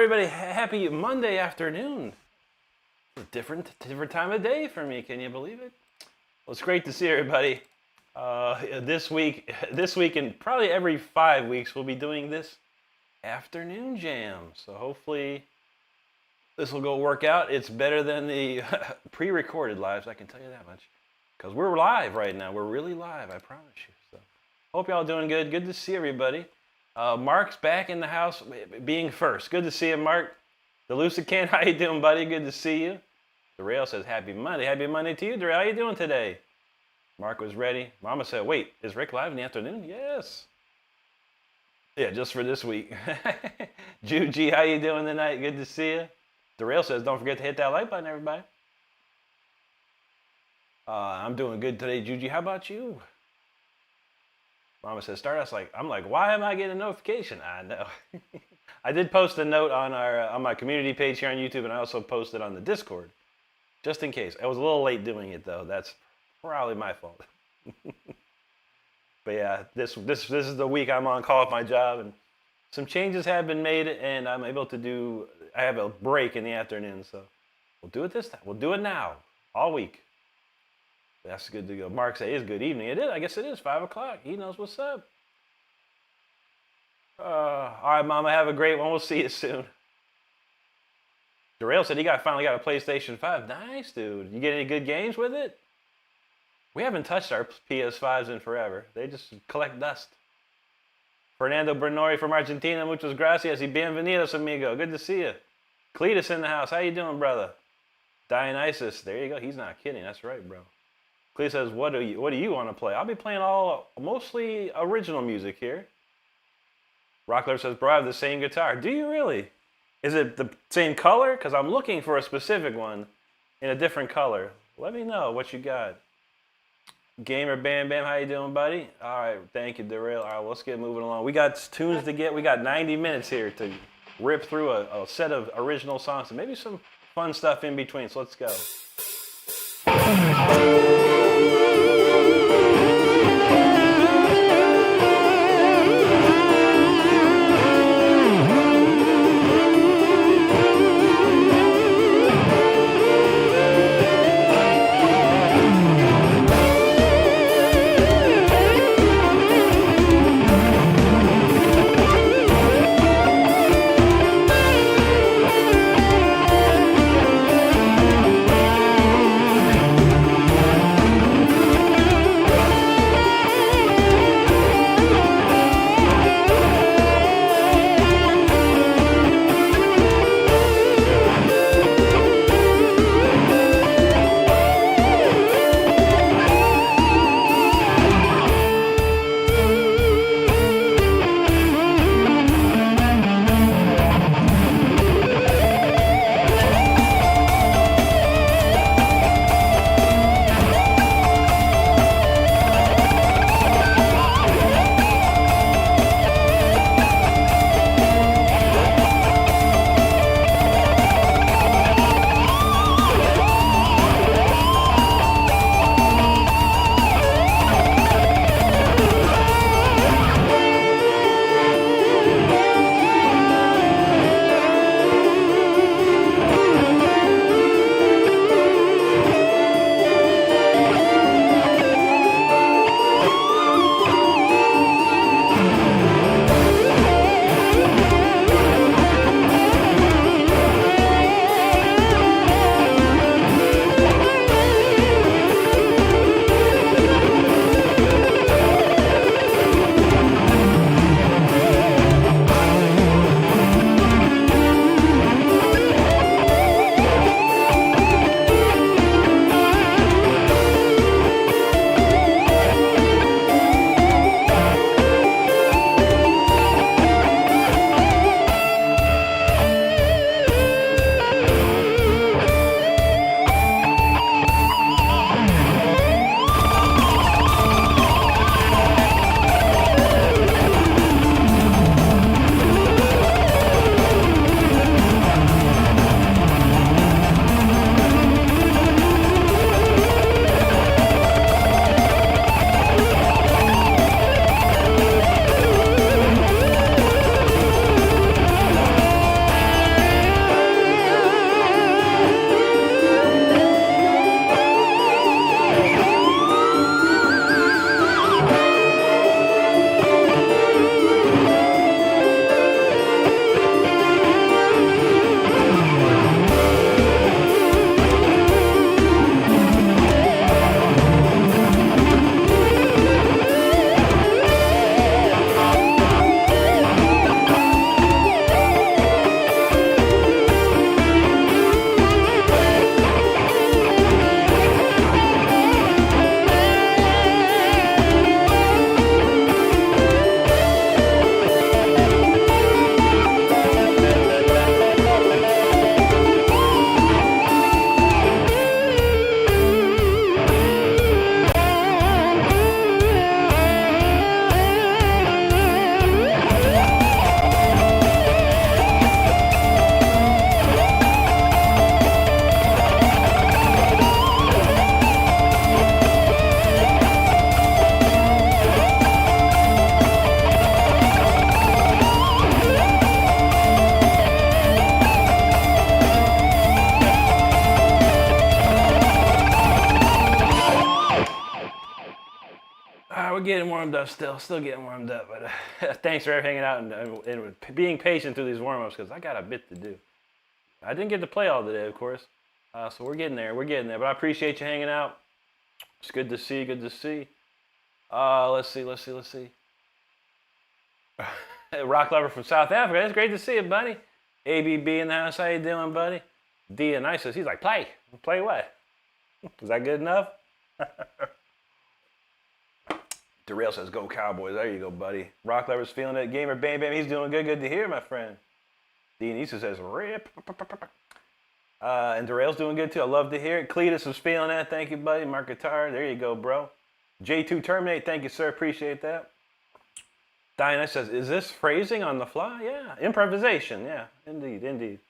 everybody. Happy Monday afternoon. Different time of day for me. Can you believe it? Well, it's great to see everybody. This week and probably every 5 weeks, we'll be doing this afternoon jam. So hopefully this will go work out. It's better than the pre-recorded lives, I can tell you that much. Because we're live right now. We're really live, I promise you. So hope y'all doing good. Good to see everybody. Mark's back in the house, being first. Good to see you, Mark. The Lucid Can, how you doing, buddy? Good to see you. Darrell says, happy Monday. Happy Monday to you, Darrell. How you doing today? Mark was ready. Mama said, wait, is Rick live in the afternoon? Yes. Yeah, just for this week. Juji, how you doing tonight? Good to see you. Darrell says, don't forget to hit that like button, everybody. I'm doing good today, Juji. How about you? Mama says, start us I'm like, why am I getting a notification? I know. I did post a note on my community page here on YouTube, and I also posted on the Discord, just in case. I was a little late doing it though. That's probably my fault. But yeah, this is the week I'm on call at my job, and some changes have been made, and I'm able to I have a break in the afternoon, so we'll do it this time. We'll do it now, all week. That's good to go. Mark said it's good evening. It is. I guess it is 5 o'clock. He knows what's up. All right, Mama. Have a great one. We'll see you soon. Darrell said he finally got a PlayStation 5. Nice, dude. You get any good games with it? We haven't touched our PS5s in forever. They just collect dust. Fernando Bernori from Argentina. Muchas gracias y bienvenidos, amigo. Good to see you. Cletus in the house. How you doing, brother? Dionysus. There you go. He's not kidding. That's right, bro. Clea says, what do you want to play? I'll be playing mostly original music here. Rockler says, bro, I have the same guitar. Do you really? Is it the same color? Because I'm looking for a specific one in a different color. Let me know what you got. Gamer Bam Bam, how you doing, buddy? All right, thank you, Darrell. All right, well, let's get moving along. We got tunes to get. We got 90 minutes here to rip through a set of original songs and maybe some fun stuff in between. So let's go. getting warmed up still getting warmed up. But thanks for hanging out and being patient through these warm-ups because I got a bit to do. I didn't get to play all today, of course. So we're getting there. But I appreciate you hanging out. It's good to see. Let's see. Rock Lover from South Africa. It's great to see you, buddy. ABB in the house. How you doing, buddy? Dionysus. He's like, play. Play what? Is that good enough? Darrell says, go Cowboys. There you go, buddy. Rock Lover's feeling it. Gamer Bam Bam. He's doing good. Good to hear, my friend. Dionysus says, rip. And Darrell's doing good, too. I love to hear it. Cletus is feeling that. Thank you, buddy. Mark Guitar. There you go, bro. J2 Terminate. Thank you, sir. Appreciate that. Diana says, is this phrasing on the fly? Yeah. Improvisation. Yeah. Indeed.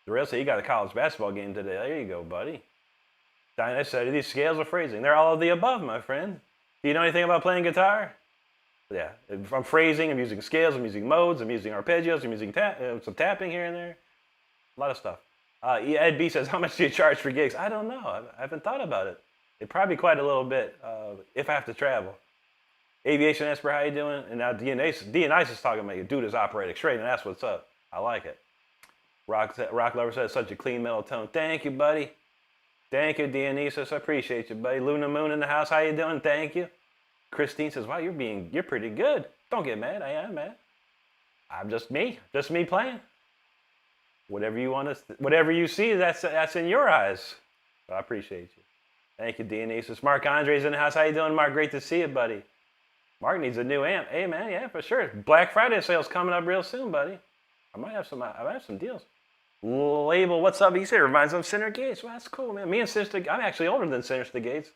Darrell said, you got a college basketball game today. There you go, buddy. Diana said, are these scales or phrasing? They're all of the above, my friend. Do you know anything about playing guitar? Yeah. If I'm phrasing, I'm using scales, I'm using modes, I'm using arpeggios, I'm using some tapping here and there. A lot of stuff. Ed B says, how much do you charge for gigs? I don't know. I haven't thought about it. It'd probably be quite a little bit if I have to travel. Aviation Esper, how you doing? And now Dionysus talking about you. Dude is operating straight, and that's what's up. I like it. Rock Lover says, such a clean metal tone. Thank you, buddy. Thank you, Dionysus. I appreciate you, buddy. Luna Moon in the house. How you doing? Thank you. Christine says, wow, you're pretty good. Don't get mad. I am mad. I'm just me playing. Whatever you see, that's in your eyes. I appreciate you. Thank you, Dionysus. Mark Andre's in the house. How you doing, Mark? Great to see you, buddy. Mark needs a new amp. Hey, man, yeah, for sure. Black Friday sale's coming up real soon, buddy. I might have some deals. Label, what's up? He said, reminds him of Sinister Gates. Well, that's cool, man. Me and Sinister, I'm actually older than Sinister Gates.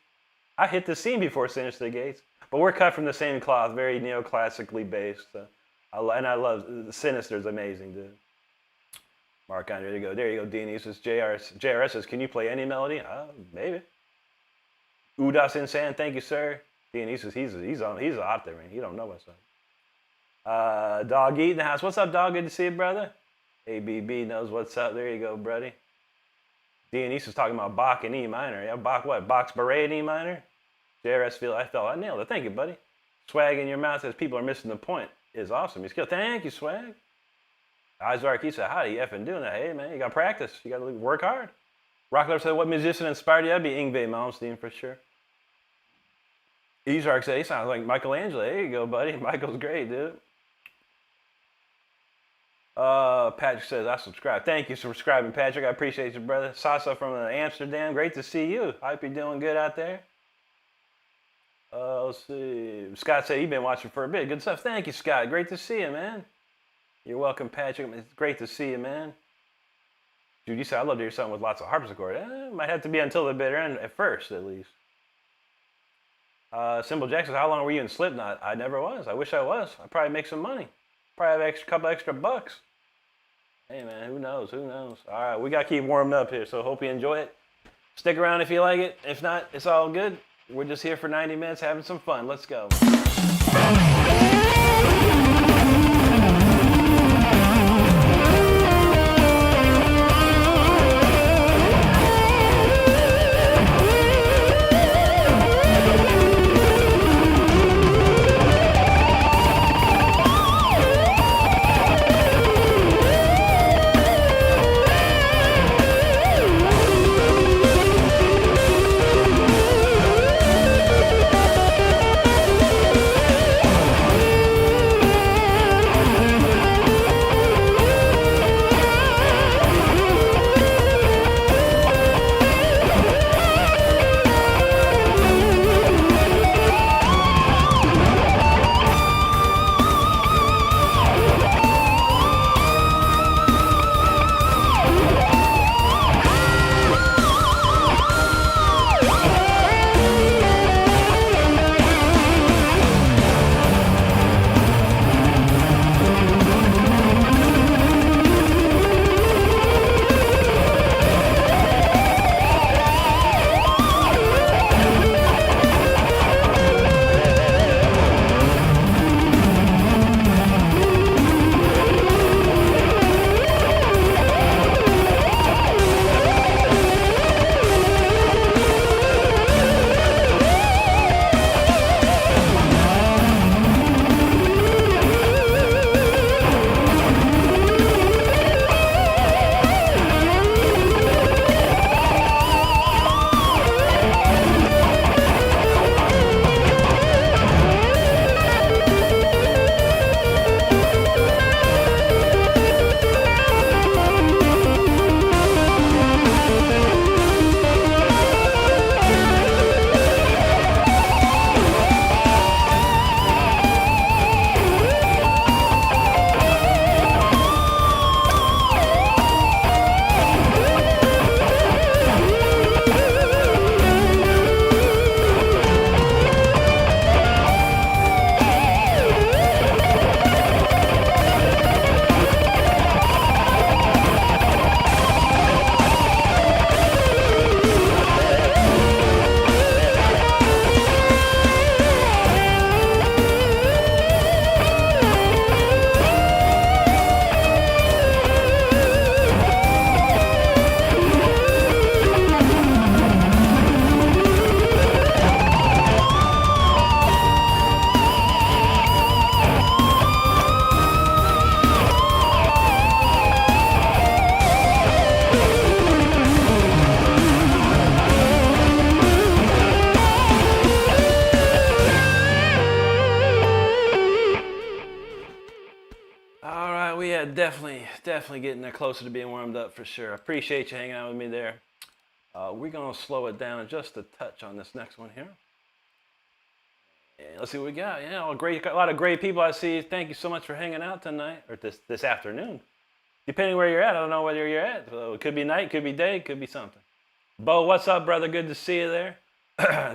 I hit the scene before Sinister Gates. But we're cut from the same cloth, very neoclassically based. And I love, Sinister's amazing, dude. Mark Andre, there you go, Dionysus. JRS says, can you play any melody? Maybe. Udas Insan, thank you, sir. Dionysus, he's out there, man. He don't know what's up. Dog Eat in the house. What's up, dog? Good to see you, brother. ABB knows what's up. There you go, buddy. Dionysus talking about Bach in E minor. Yeah, Bach what? Bach's Beret in E minor? JRS I nailed it. Thank you, buddy. Swag in your mouth says people are missing the point. Is awesome. He's good. Thank you, Swag. Izark, he said, how do you effing doing that? Hey, man, you got to practice. You got to work hard. Rockler said, what musician inspired you? That'd be Yngwie Malmsteen for sure. Izark said, he sounds like Michelangelo. There you go, buddy. Michael's great, dude. Patrick says, I subscribe. Thank you for subscribing, Patrick. I appreciate you, brother. Sasa from Amsterdam. Great to see you. Hope you're doing good out there. Let's see. Scott said you've been watching for a bit. Good stuff. Thank you, Scott. Great to see you, man. You're welcome, Patrick. It's great to see you, man. Dude, you said I'd love to hear something with lots of harpsichord. Might have to be until the bitter end at first, at least. Symbol Jack says, how long were you in Slipknot? I never was. I wish I was. I'd probably make some money. Probably have a couple extra bucks. Hey, man, who knows? Who knows? All right, we got to keep warming up here, so hope you enjoy it. Stick around if you like it. If not, it's all good. We're just here for 90 minutes having some fun. Let's go. definitely getting there closer to being warmed up for sure. I appreciate you hanging out with me there. We're gonna slow it down just a touch on this next one here. And let's see what we got. Yeah, a lot of great people I see. Thank you so much for hanging out tonight, or this afternoon. Depending where you're at, I don't know whether you're at. So it could be night, could be day, could be something. Bo, what's up, brother? Good to see you there.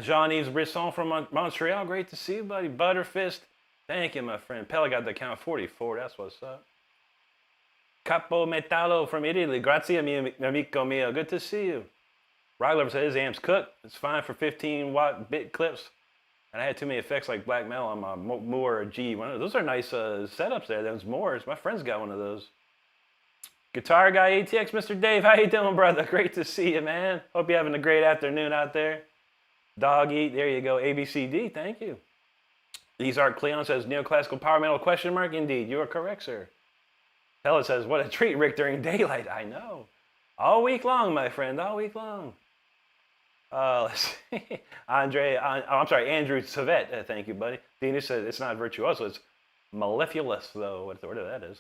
Jean-Yves Brisson from Montreal. Great to see you, buddy. Butterfist. Thank you, my friend. Pella got the count 44. That's what's up. Capo Metallo from Italy. Grazie, amico mio. Good to see you. Rocklover said his amp's cooked. It's fine for 15-watt bit clips. And I had too many effects like black metal on my Moore G. Those are nice setups there. Those Moores. My friend's got one of those. Guitar guy ATX, Mr. Dave. How you doing, brother? Great to see you, man. Hope you're having a great afternoon out there. Dog Eat. There you go. ABCD. Thank you. Art Cleon says neoclassical power metal question mark. Indeed, you are correct, sir. Pella says, what a treat, Rick, during daylight. I know. All week long, my friend. All week long. Let's see. Andrew Savet. Thank you, buddy. Dina said it's not virtuoso. It's mellifluous, though. Whatever that is.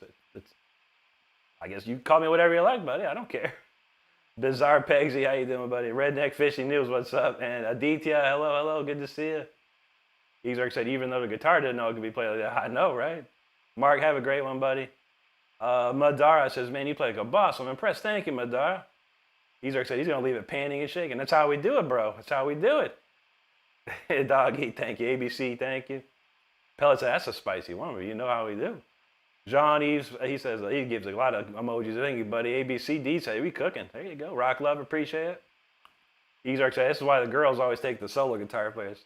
I guess you call me whatever you like, buddy. I don't care. Bizarre Pegsy, how you doing, buddy? Redneck Fishing News, what's up? And Aditya, hello. Good to see you. Ezark said, even though the guitar didn't know it could be played like that. I know, right? Mark, have a great one, buddy. Madara says, man, you play like a boss. I'm impressed. Thank you, Madara. Ezark said he's going to leave it panting and shaking. That's how we do it, bro. That's how we do it. Doggy, thank you. ABC, thank you. Pellet said, that's a spicy one, but you know how we do. Jean-Yves, he says, he gives a lot of emojis. Thank you, buddy. ABCD said, we cooking. There you go. Rock Love, appreciate it. Ezark said, this is why the girls always take the solo guitar players.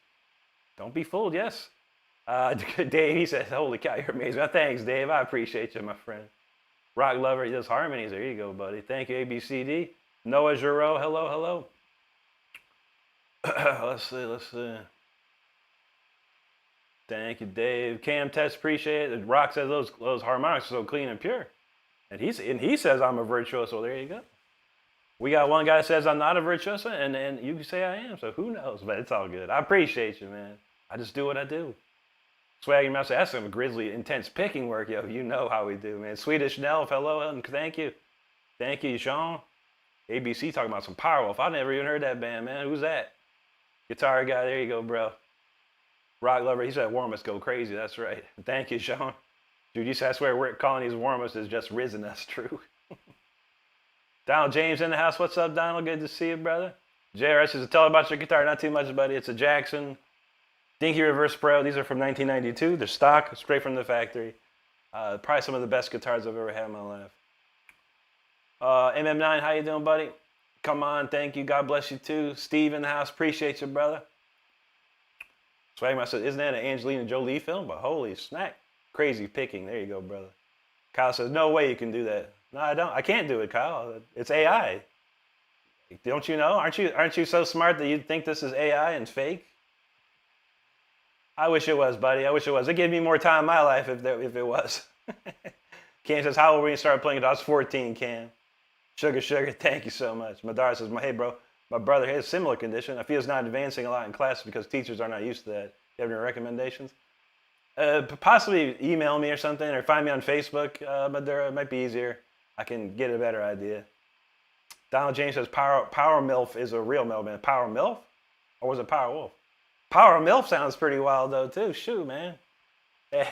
Don't be fooled, yes. Dave, he says, holy cow, you're amazing. Well, thanks, Dave. I appreciate you, my friend. Rock Lover, he does harmonies. There you go, buddy. Thank you, ABCD. Noah Giroux, hello. Let's see. Thank you, Dave. Cam Test, appreciate it. Rock says those harmonics are so clean and pure. And he says I'm a virtuoso. There you go. We got one guy that says I'm not a virtuoso, and then you say I am. So who knows? But it's all good. I appreciate you, man. I just do what I do. Swaggy Mouse, that's some grizzly, intense picking work, yo. You know how we do, man. Swedish Nelf, hello, and thank you. Thank you, Sean. ABC talking about some Powerwolf. I never even heard that band, man. Who's that? Guitar guy, there you go, bro. Rock Lover, he said warm us go crazy. That's right. Thank you, Sean. Dude, you said I swear we're calling these warm us is just risen. That's true. Donald James in the house. What's up, Donald? Good to see you, brother. JRS says, tell about your guitar. Not too much, buddy. It's a Jackson Dinky Reverse Pro. These are from 1992. They're stock, straight from the factory. Probably some of the best guitars I've ever had in my life. MM9, how you doing, buddy? Come on, thank you. God bless you, too. Steve in the house. Appreciate you, brother. Swagman said, isn't that an Angelina Jolie film? But holy snack. Crazy picking. There you go, brother. Kyle says, no way you can do that. No, I don't. I can't do it, Kyle. It's AI. Don't you know? Aren't you so smart that you'd think this is AI and fake? I wish it was, buddy. I wish it was. It'd give me more time in my life if it was. Cam says, how old were you started playing guitar? I was 14, Cam. Sugar, thank you so much. Madara says, hey, bro, my brother has a similar condition. I feel he's not advancing a lot in class because teachers are not used to that. You have any recommendations? Possibly email me or something, or find me on Facebook, but it might be easier. I can get a better idea. Donald James says, Power MILF is a real metal band. Power MILF? Or was it Power Wolf? Power MILF sounds pretty wild, though, too. Shoot, man. Hey,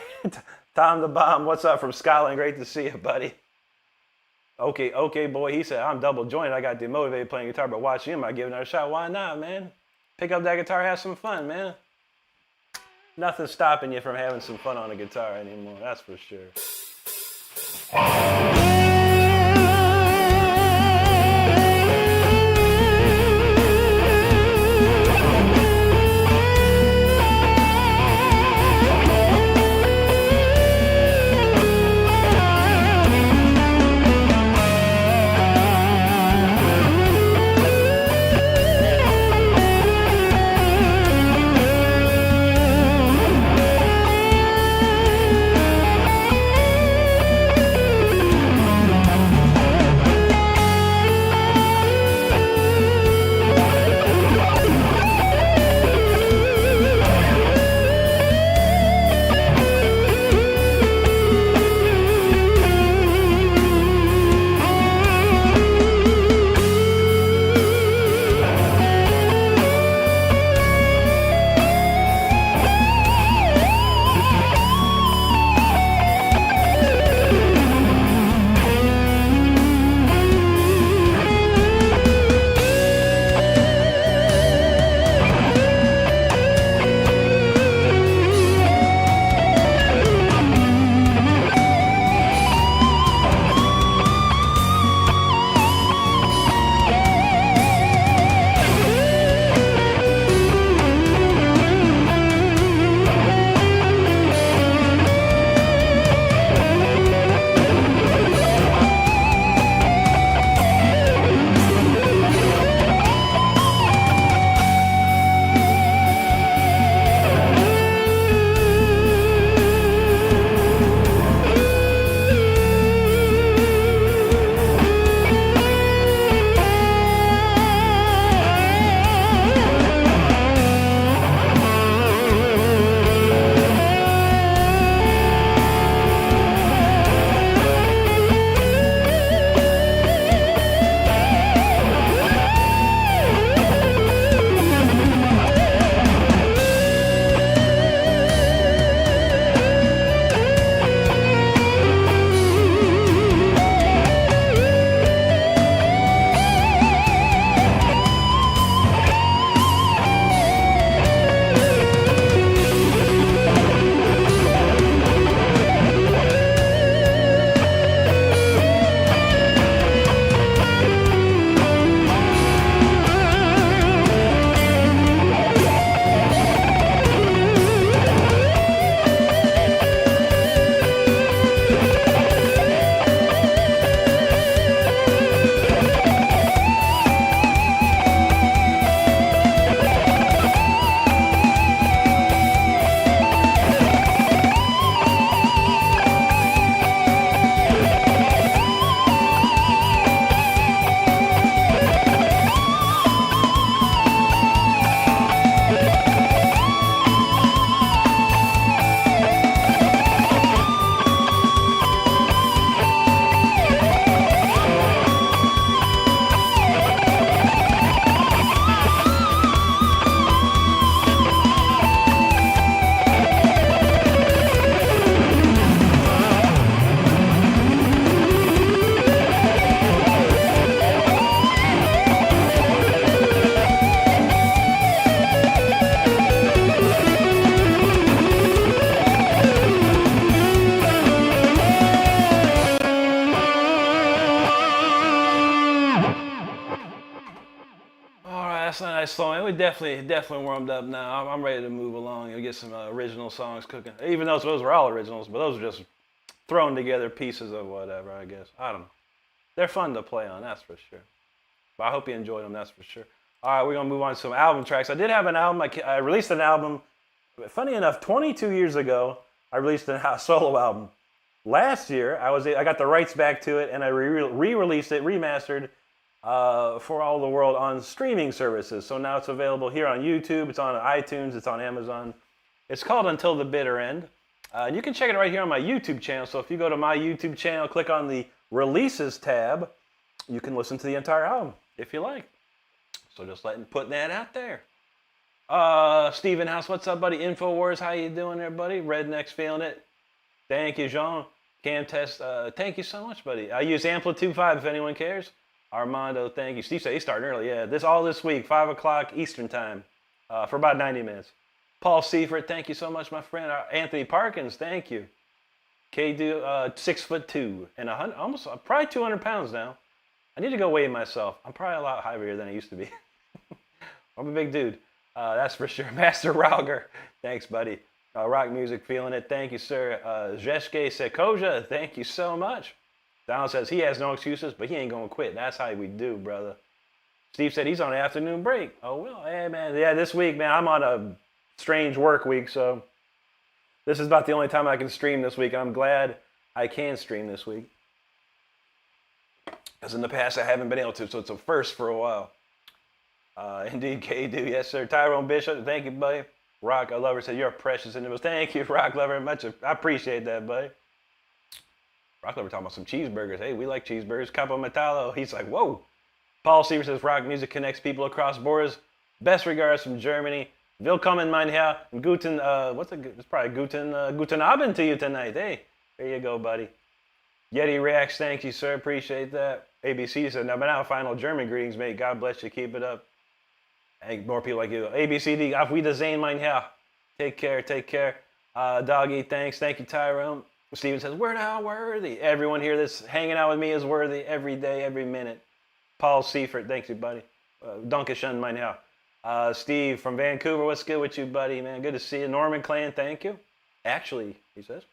Tom the Bomb, what's up from Scotland? Great to see you, buddy. Okay, boy. He said, I'm double jointed. I got demotivated playing guitar, but watching him, I give it another shot. Why not, man? Pick up that guitar, have some fun, man. Nothing's stopping you from having some fun on a guitar anymore. That's for sure. right, that's a nice song. We definitely warmed up now. I'm ready to move along and get some original songs cooking. Even though those were all originals, but those are just thrown together pieces of whatever, I guess. I don't know. They're fun to play on, that's for sure. But I hope you enjoyed them, that's for sure. All right, we're going to move on to some album tracks. I did have an album. I released an album, funny enough, 22 years ago, I released a solo album. Last year, I got the rights back to it, and I re-released it, remastered, for all the world on streaming services. So now it's available here on YouTube, it's on iTunes, it's on Amazon. It's called Until the Bitter End. And you can check it right here on my YouTube channel. So if you go to my YouTube channel, click on the Releases tab, you can listen to the entire album if you like. So just putting that out there. Steven House, what's up, buddy? InfoWars, how you doing there, buddy? Redneck's feeling it. Thank you, Jean. Cam Test, thank you so much, buddy. I use Amplitude 5 if anyone cares. Armando, thank you. Steve said he's starting early. Yeah, this week, 5 o'clock Eastern time, for about 90 minutes. Paul Seifert, thank you so much, my friend. Anthony Parkins, thank you. K-Do, 6'2" and almost probably 200 pounds now. I need to go weigh myself. I'm probably a lot heavier than I used to be. I'm a big dude, that's for sure. Master Rauger, thanks, buddy. Rock Music, feeling it. Thank you, sir. Zheshke Sekoja, thank you so much. Donald says he has no excuses, but he ain't gonna quit. That's how we do, brother. Steve said he's on an afternoon break. Oh, well, hey, man. Yeah, this week, man, I'm on a strange work week, so this is about the only time I can stream this week, and I'm glad I can stream this week. Because in the past, I haven't been able to, so it's a first for a while. Indeed, K-Do. Yes, sir. Tyrone Bishop, thank you, buddy. Rock Lover said, you're a precious individual. Thank you, Rock Lover. I appreciate that, buddy. Rock Lover talking about some cheeseburgers. Hey, we like cheeseburgers. Capo Metallo. He's like, whoa. Paul Seaver says, rock music connects people across borders. Best regards from Germany. Willkommen, mein Herr. Guten, it's probably Guten Abend to you tonight. Hey, there you go, buddy. Yeti Reacts, thank you, sir. Appreciate that. ABC said, now final German greetings, mate. God bless you. Keep it up. And more people like you. ABCD, auf Wiedersehen, mein Herr. Take care, take care. Doggy, thanks. Thank you, Tyrone. Steven says, we're now worthy. Everyone here that's hanging out with me is worthy every day, every minute. Paul Seifert, thanks you, buddy. Dankeschön, mein Herr. Steve from Vancouver, what's good with you, buddy, man? Good to see you. Norman Clan, thank you. Actually, he says.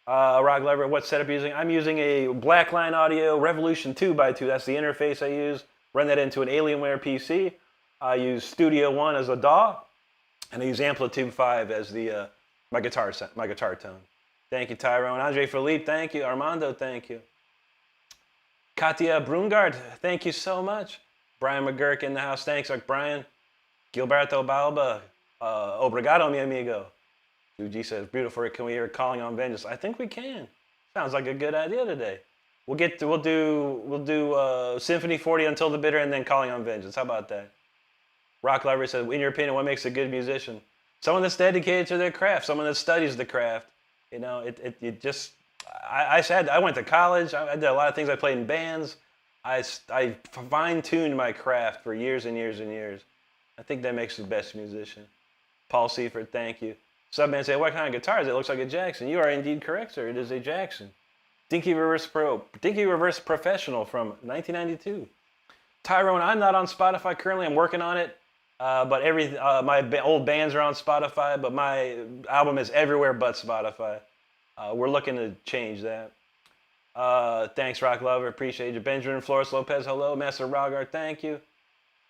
Rock Lover, what setup are you using? I'm using a Blackline Audio Revolution 2x2. That's the interface I use. Run that into an Alienware PC. I use Studio One as a DAW, and I use Amplitude 5 as the my guitar tone. Thank you, Tyrone. Andre Philippe, thank you. Armando, thank you. Katia Brungard, thank you so much. Brian McGurk in the house, thanks, Brian. Gilberto Balba, obrigado, mi amigo. Fuji says, beautiful, can we hear Calling on Vengeance? I think we can. Sounds like a good idea today. We'll do Symphony 40 Until the Bitter and then Calling on Vengeance. How about that? Rock Lover says, in your opinion, what makes a good musician? Someone that's dedicated to their craft, someone that studies the craft. You know, I went to college. I did a lot of things. I played in bands. I fine-tuned my craft for years and years and years. I think that makes the best musician. Paul Seifert, thank you. Subman said, what kind of guitar is it? It looks like a Jackson. You are indeed correct, sir. It is a Jackson. Dinky Reverse Professional from 1992. Tyrone, I'm not on Spotify currently. I'm working on it. But my old bands are on Spotify, but my album is everywhere but Spotify. We're looking to change that. Thanks, Rock Lover. Appreciate you. Benjamin Flores Lopez, hello. Master Rogar, thank you.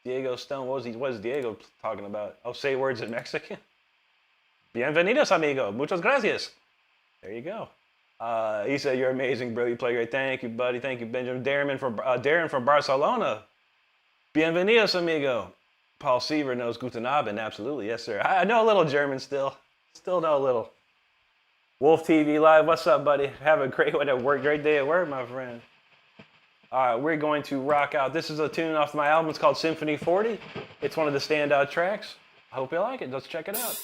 Diego Stone, what is Diego talking about? Oh, say words in Mexican? Bienvenidos, amigo. Muchas gracias. There you go. He said, you're amazing, bro. You play great. Thank you, buddy. Thank you, Benjamin. Darren from Barcelona. Bienvenidos, amigo. Paul Seaver knows Guten Abend. Absolutely. Yes, sir. I know a little German still. Still know a little. Wolf TV Live. What's up, buddy? Have a great one at work. Great day at work, my friend. All right, we're going to rock out. This is a tune off my album. It's called Symphony 40. It's one of the standout tracks. I hope you like it. Let's check it out.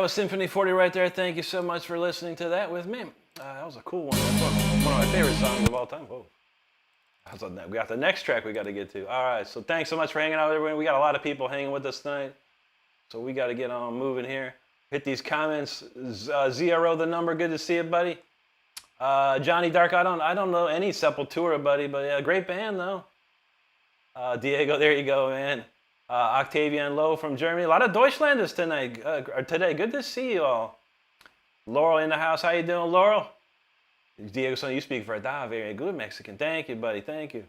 was Symphony 40 right there. Thank you so much for listening to that with me. That was a cool one. One of my favorite songs of all time. Whoa. We got the next track we got to get to. All right, so thanks so much for hanging out with everyone. We got a lot of people hanging with us tonight, so we got to get on moving here. Hit these comments. Zero the number. Good to see you, buddy. Johnny Dark. I don't know any Sepultura, buddy, but yeah, great band though. Diego, there you go, man. Octavian Lowe from Germany. A lot of Deutschlanders tonight. Today. Good to see you all. Laurel in the house. How you doing, Laurel? Diego, son, you speak for a very good Mexican. Thank you, buddy. Thank you.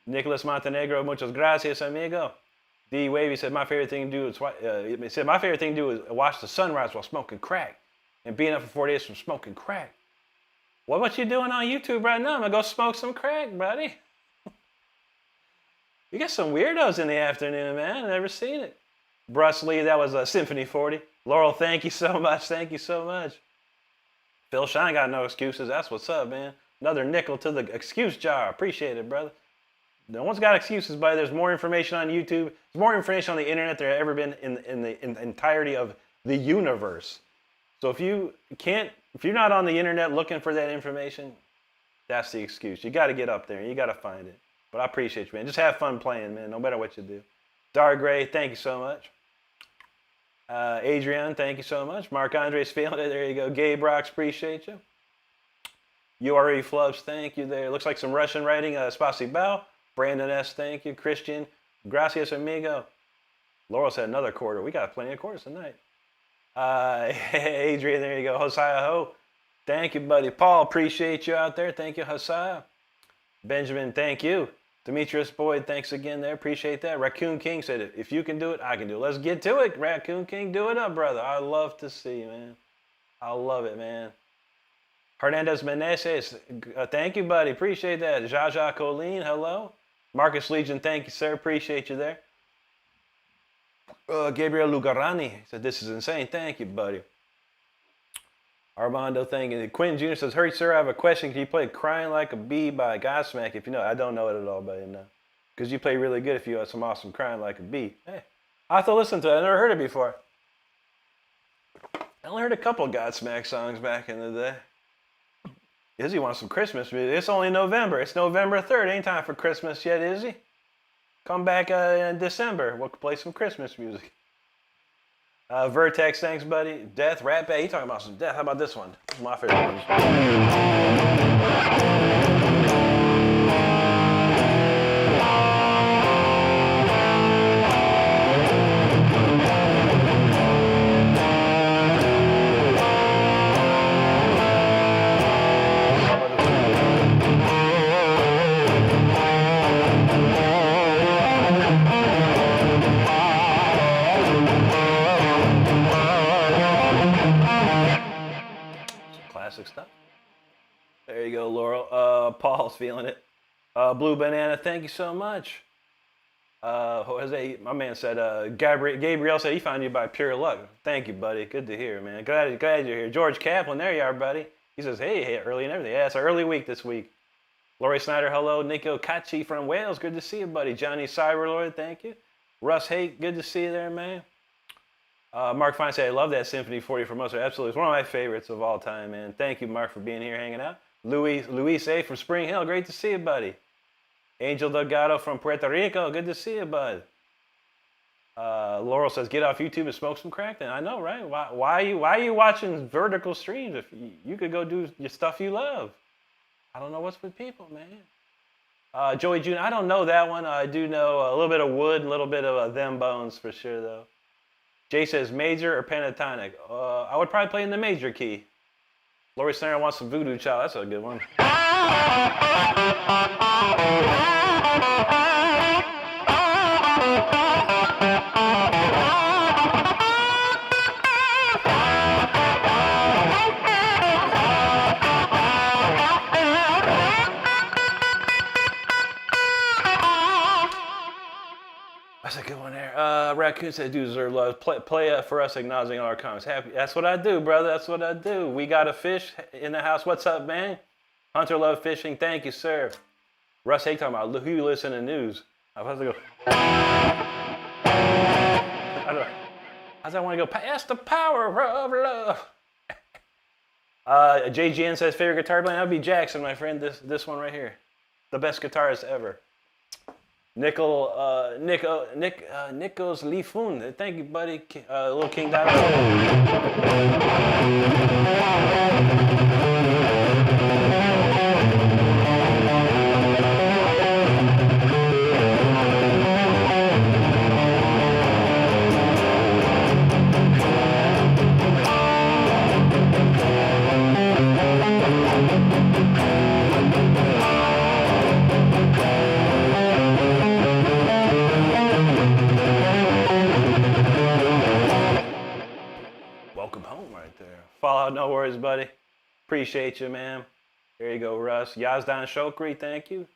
Nicholas Montenegro. Muchas gracias, amigo. D. Wavy said my favorite thing to do is watch the sunrise while smoking crack and being up for 4 days from smoking crack. What you doing on YouTube right now? I'm gonna go smoke some crack, buddy. You got some weirdos in the afternoon, man. I've never seen it. Bruce Lee, that was a Symphony 40. Laurel, thank you so much. Thank you so much. Phil Shine got no excuses. That's what's up, man. Another nickel to the excuse jar. Appreciate it, brother. No one's got excuses, buddy. There's more information on YouTube. There's more information on the internet than there ever been in the entirety of the universe. So if you're not on the internet looking for that information, that's the excuse. You got to get up there and you got to find it. But I appreciate you, man. Just have fun playing, man, no matter what you do. Dark Gray, thank you so much. Adrian, thank you so much. Mark Andre's feeling it. There you go. Gabe Rocks, appreciate you. URE Flubs, thank you there. Looks like some Russian writing. Spasibo. Brandon S, thank you. Christian, gracias, amigo. Laurel said another quarter. We got plenty of quarters tonight. Adrian, there you go. Hosea Ho, thank you, buddy. Paul, appreciate you out there. Thank you, Hosea. Benjamin, thank you. Demetrius Boyd, thanks again there. Appreciate that. Raccoon King said, if you can do it, I can do it. Let's get to it. Raccoon King, do it up, brother. I love to see you, man. I love it, man. Hernandez Meneses, thank you, buddy. Appreciate that. Jaja Colleen, hello. Marcus Legion, thank you, sir. Appreciate you there. Gabriel Lugarani said, this is insane. Thank you, buddy. Armando, thank you. Quinn Jr. says, hurry, sir, I have a question. Can you play Crying Like a Bee by Godsmack? If you know, I don't know it at all, buddy, no. Because you play really good if you have some awesome Crying Like a Bee. Hey, I have to listen to it. I never heard it before. I only heard a couple Godsmack songs back in the day. Izzy wants some Christmas music. It's only November. It's November 3rd. Ain't time for Christmas yet, Izzy. Come back in December. We'll play some Christmas music. Vertex, thanks, buddy. Death, Rat Bay. You talking about some death. How about this one? This is my favorite one. Stuff. There you go, Laurel. Paul's feeling it. Blue Banana, thank you so much. Jose, my man said, Gabriel said he found you by pure luck. Thank you, buddy. Good to hear, man. Glad you're here. George Kaplan, there you are, buddy. He says, hey, early and everything. Yeah, it's an early week this week. Lori Snyder, hello. Nico Kachi from Wales, good to see you, buddy. Johnny Cyberlord, thank you. Russ Haight, good to see you there, man. Mark Fine said, I love that Symphony 40 for Mozart. Absolutely. It's one of my favorites of all time, man. Thank you, Mark, for being here hanging out. Luis A. from Spring Hill. Great to see you, buddy. Angel Delgado from Puerto Rico. Good to see you, bud. Laurel says, get off YouTube and smoke some crack then. I know, right? Why are you watching vertical streams if you could go do your stuff you love? I don't know what's with people, man. Joey June, I don't know that one. I do know a little bit of Wood, a little bit of Them Bones for sure, though. Jay says, major or pentatonic? I would probably play in the major key. Lori Snare wants some Voodoo Child. That's a good one. That's a good one there. Raccoon said, do deserve love. Play for us, acknowledging all our comments. Happy. That's what I do, brother. That's what I do. We got a fish in the house. What's up, man? Hunter Love Fishing. Thank you, sir. Russ Hay talking about who you listen to news. I was to go. I don't know. How's that want to go? Past the power of love. JGN says favorite guitar playing. That would be Jackson, my friend. This one right here, the best guitarist ever. Nichols Lee Foon. Thank you, buddy. Little King Diamond. Fallout, no worries, buddy. Appreciate you, man. There you go, Russ. Yazdan Shokri, thank you.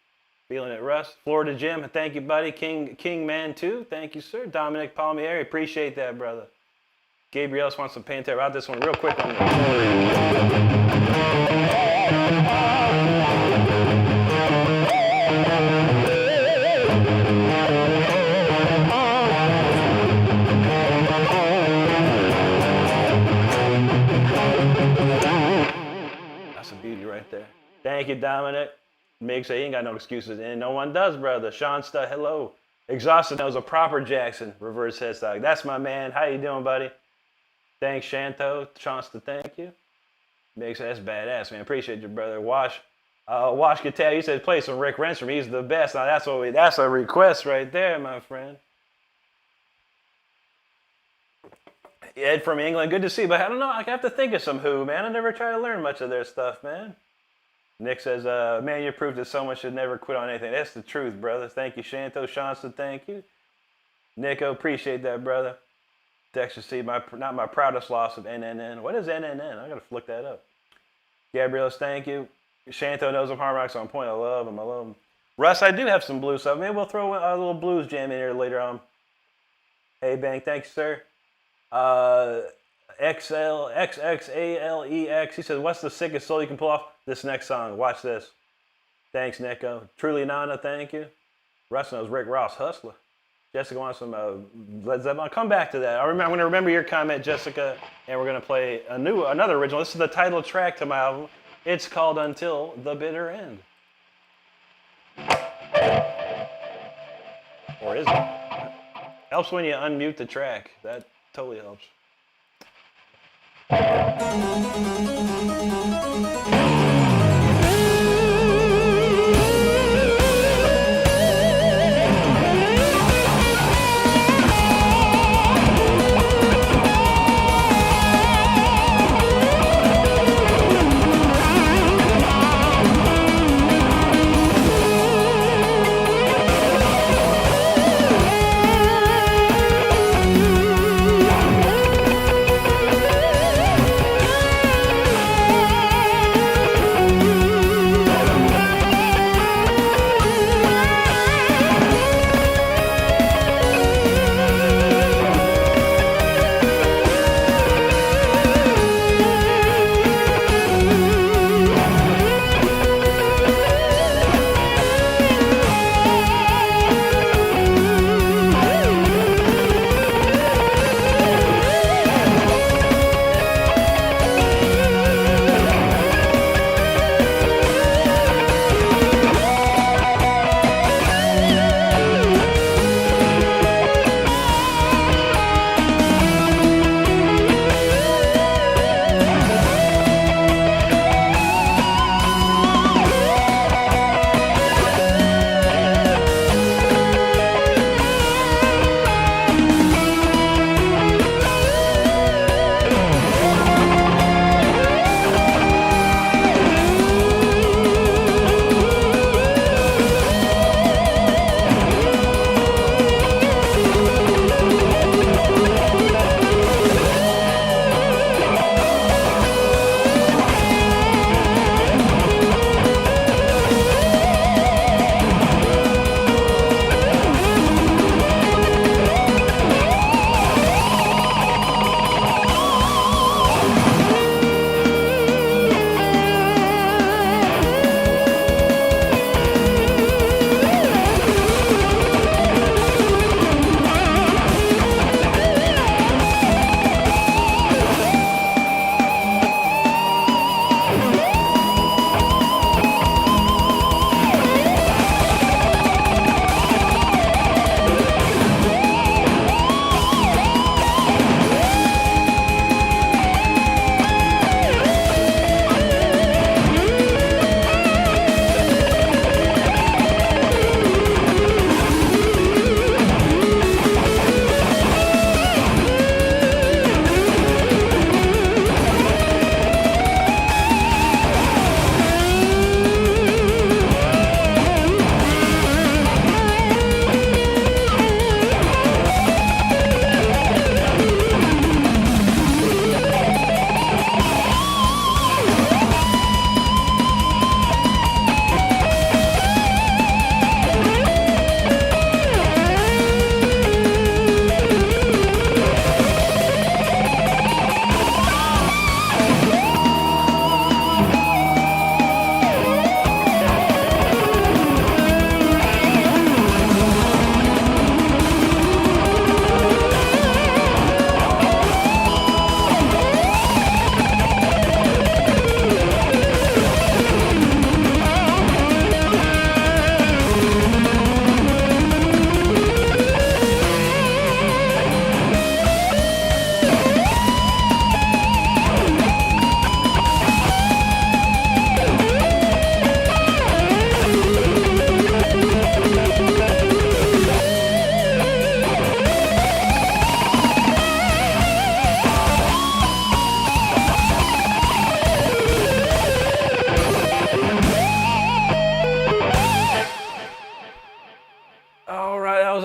Feeling it, Russ. Florida Jim, thank you, buddy. King Man 2, thank you, sir. Dominic Palmieri, appreciate that, brother. Gabriel wants some Pantera. Out this one real quick on Thank you, Dominic. Migs say he ain't got no excuses, and no one does, brother. Sean Stud, hello. Exhausted knows a proper Jackson. Reverse headstock. That's my man. How you doing, buddy? Thanks, Shanto. Sean Stud, thank you. Migs say that's badass, man. Appreciate you, brother. Wash Cattell, you said play some Rick Renstrom. He's the best. Now that's a request right there, my friend. Ed from England, good to see you, but I don't know. I have to think of some Who, man. I never try to learn much of their stuff, man. Nick says, man, you proved that someone should never quit on anything. That's the truth, brother. Thank you, Shanto. Shanson, thank you. Nico, appreciate that, brother. Dexter C, not my proudest loss of NNN. What is NNN? I got to look that up. Gabriel, thank you. Shanto knows I'm harmonics on point. I love him. Russ, I do have some blues stuff. Maybe we'll throw a little blues jam in here later on. Hey, Bang, thanks, sir. XXALEX, he says, what's the sickest solo you can pull off? This next song. Watch this. Thanks, Nico. Truly Nana, thank you. Russ knows Rick Ross, Hustler. Jessica wants some Led Zeppelin. I'll come back to that. I'm going to remember your comment, Jessica, and we're going to play another original. This is the title track to my album. It's called Until the Bitter End. Or is it? Helps when you unmute the track. That totally helps.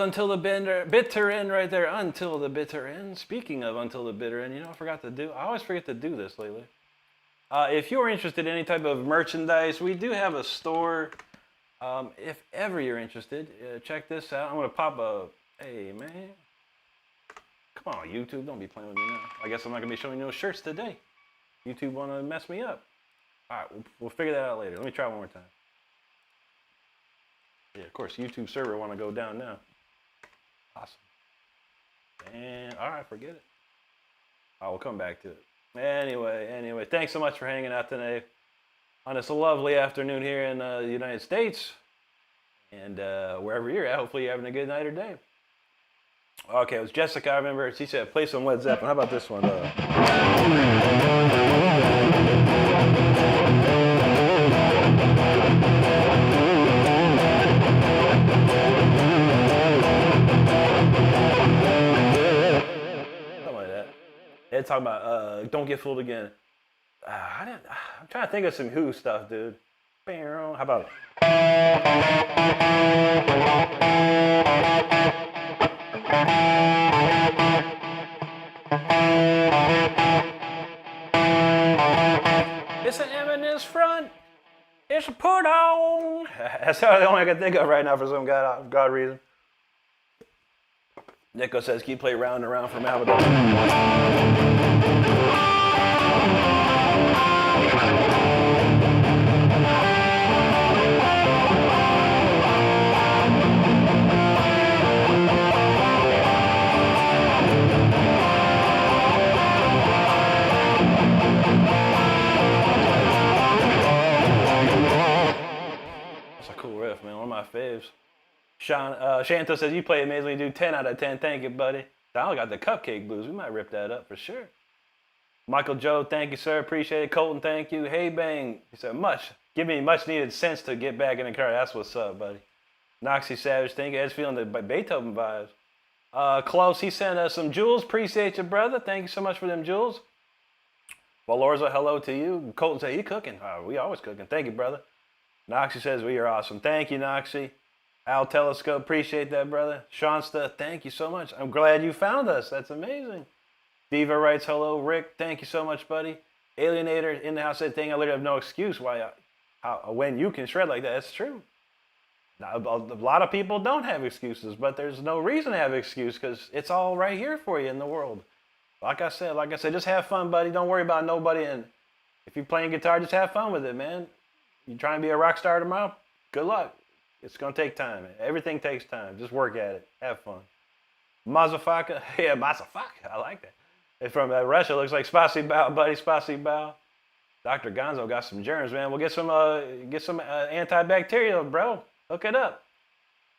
until the bitter end right there. Until the bitter end. Speaking of until the bitter end, you know, I always forget to do this lately. If you're interested in any type of merchandise, we do have a store. If ever you're interested, check this out. I'm going to pop a, hey man. Come on, YouTube, don't be playing with me now. I guess I'm not going to be showing you no shirts today. YouTube want to mess me up. All right, we'll figure that out later. Let me try one more time. Yeah, of course, YouTube server want to go down now. Awesome. And, all right, forget it. I will come back to it. Anyway, thanks so much for hanging out today on this lovely afternoon here in the United States. And wherever you're at, hopefully you're having a good night or day. Okay, it was Jessica, I remember. She said, play some Led Zeppelin. How about this one? It's talking about don't get fooled again. I'm trying to think of some Who stuff, dude. How about it? It's an eminence front. It's a put on. That's the only I can think of right now for some God reason. Nico says, keep playing round and round for Malvador. That's a cool riff, man. One of my faves. Shanto says, you play amazingly, do 10 out of 10. Thank you, buddy. Donald got the cupcake blues. We might rip that up for sure. Michael Joe, thank you, sir. Appreciate it. Colton, thank you. Hey, Bang. He said, give me much needed sense to get back in the car. That's what's up, buddy. Noxy Savage, thank you. Ed's feeling the Beethoven vibes. Close, he sent us some jewels. Appreciate you, brother. Thank you so much for them jewels. Valorza, hello to you. Colton said, you cooking? We always cooking. Thank you, brother. Noxy says, we are awesome. Thank you, Noxy. Al Telescope, appreciate that, brother. Seansta, thank you so much. I'm glad you found us. That's amazing. Diva writes, hello. Rick, thank you so much, buddy. Alienator in the house said, I literally have no excuse when you can shred like that. That's true. Now, a lot of people don't have excuses, but there's no reason to have an excuse because it's all right here for you in the world. Like I said, just have fun, buddy. Don't worry about nobody. And if you're playing guitar, just have fun with it, man. You trying to be a rock star tomorrow? Good luck. It's going to take time. Everything takes time. Just work at it. Have fun. Mazafaka. Yeah, Mazafaka. I like that. It's from Russia. Looks like Spasibo, buddy. Spasibo. Dr. Gonzo got some germs, man. We'll get some antibacterial, bro. Hook it up.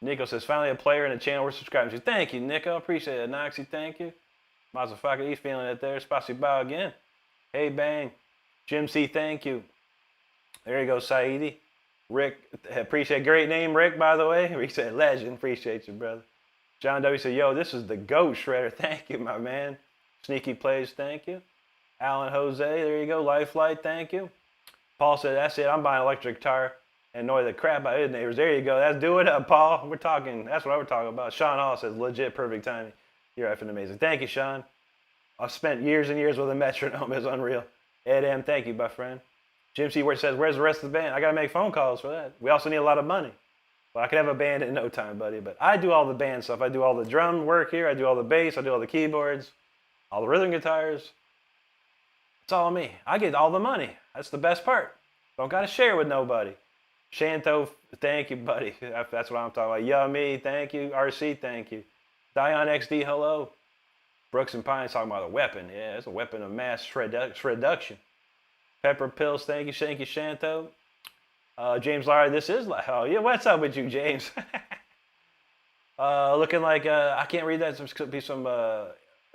Nico says, finally a player in the channel we're subscribing to. Thank you, Nico. Appreciate it. Noxy, thank you. Mazafaka, he's feeling it there. Spasibo again. Hey, Bang. Jim C, thank you. There you go, Saidi. Rick, appreciate, great name, Rick, by the way. He said, legend, appreciate you, brother. John W. said, yo, this is the GOAT Shredder. Thank you, my man. Sneaky Plays, thank you. Alan Jose, there you go. Lifelight, thank you. Paul said, that's it, I'm buying an electric guitar and annoy the crap out of his neighbors. There you go, that's do it up, Paul. That's what we're talking about. Sean Hall says, legit, perfect timing. You're effing amazing. Thank you, Sean. I've spent years and years with a metronome. It's unreal. Ed M, thank you, my friend. Jim C. says, where's the rest of the band? I got to make phone calls for that. We also need a lot of money. Well, I could have a band in no time, buddy. But I do all the band stuff. I do all the drum work here. I do all the bass. I do all the keyboards, all the rhythm guitars. It's all me. I get all the money. That's the best part. Don't got to share with nobody. Shanto, thank you, buddy. That's what I'm talking about. Yummy, thank you. RC, thank you. Dion XD, hello. Brooks and Pines talking about a weapon. Yeah, it's a weapon of mass shreduction. Pepper Pills, thank you, Shanto. James Lara, this is like, oh yeah, what's up with you, James? Looking like, I can't read that, it could be some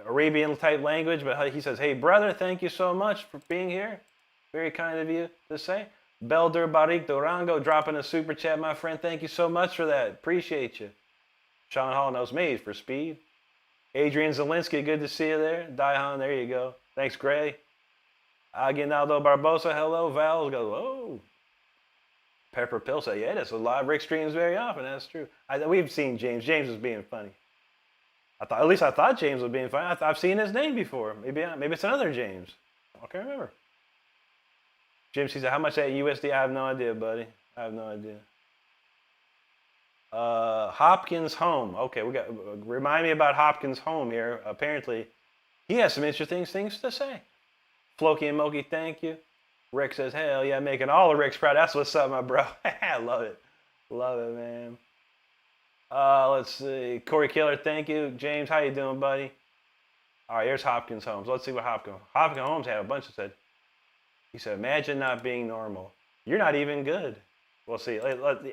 Arabian type language, but he says, hey brother, thank you so much for being here. Very kind of you to say. Belder Barik Durango dropping a super chat, my friend. Thank you so much for that. Appreciate you. Sean Hall knows me for speed. Adrian Zelinsky, good to see you there. Daihan, there you go. Thanks, Gray. Aguinaldo Barbosa, hello. Val goes, oh. Pepper Pill said, yeah, that's a lot of Rick streams very often. That's true. We've seen James. James was being funny. At least I thought James was being funny. I've seen his name before. Maybe it's another James. I can't remember. James, he said, how much that USD? I have no idea, buddy. I have no idea. Hopkins Home. Okay, remind me about Hopkins Home here. Apparently, he has some interesting things to say. Floki and Moki, thank you. Rick says, hell yeah, making all the Ricks proud. That's what's up, my bro. I love it. Love it, man. Let's see. Corey Killer, thank you. James, how you doing, buddy? All right, here's Hopkins Holmes. Let's see what Hopkins Holmes had a bunch of said. He said, imagine not being normal. You're not even good. We'll see.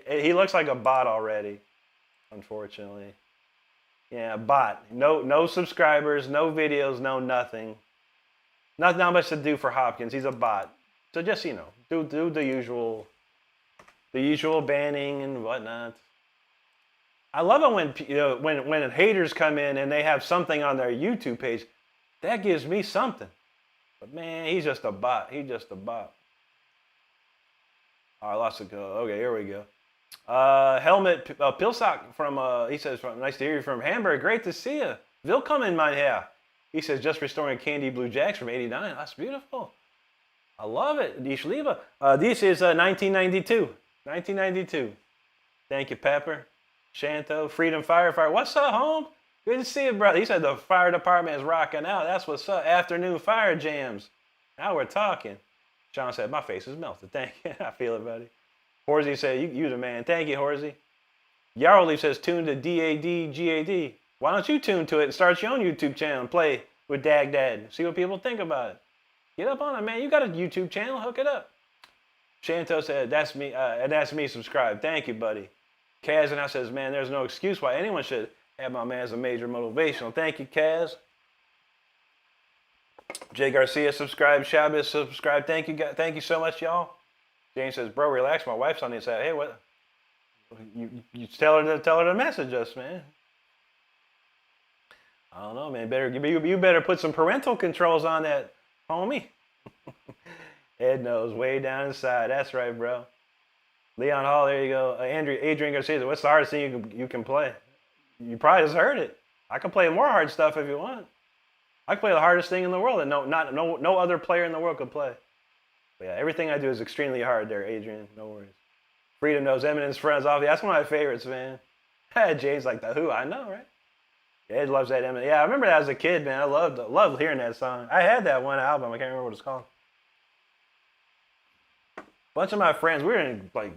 He looks like a bot already, unfortunately. Yeah, bot. No subscribers, no videos, no nothing. Not much to do for Hopkins. He's a bot. So just, do the usual banning and whatnot. I love it when haters come in and they have something on their YouTube page. That gives me something. But man, he's just a bot. He's just a bot. All right, lots of go. Okay, here we go. Helmet Pilsock from he says, nice to hear you from Hamburg. Great to see you. Willkommen, mein Herr. He says, just restoring Candy Blue Jacks from '89. That's beautiful. I love it. Ich liebe. This is 1992. 1992. Thank you, Pepper. Shanto, Freedom Firefighter. What's up, home? Good to see you, brother. He said the fire department is rocking out. That's what's up. Afternoon fire jams. Now we're talking. Sean said, my face is melted. Thank you. I feel it, buddy. Horsey said, you the man. Thank you, Horsey. Yarrowleaf says, tune to DAD. Why don't you tune to it and start your own YouTube channel and play with Dag Dad? See what people think about it. Get up on it, man. You got a YouTube channel. Hook it up. Shanto said, that's me. That's me. Subscribe. Thank you, buddy. Kaz and I says, man, there's no excuse why anyone should have my man as a major motivational. Thank you, Kaz. Jay Garcia, subscribe. Shabbos, subscribe. Thank you so much, y'all. James says, bro, relax. My wife's on the inside. Hey, what? You tell her to message us, man. I don't know, man. You better put some parental controls on that, homie. Ed knows way down inside. That's right, bro. Leon Hall, there you go. Adrian Garcia, what's the hardest thing you can play? You probably just heard it. I can play more hard stuff if you want. I can play the hardest thing in the world that no other player in the world could play. But yeah, everything I do is extremely hard there, Adrian. No worries. Freedom knows Eminence Friends off. That's one of my favorites, man. Jay's like the Who. I know, right? Yeah, Ed loves that Eminence. Yeah, I remember that as a kid, man. I loved hearing that song. I had that one album. I can't remember what it's called. A bunch of my friends, we were in like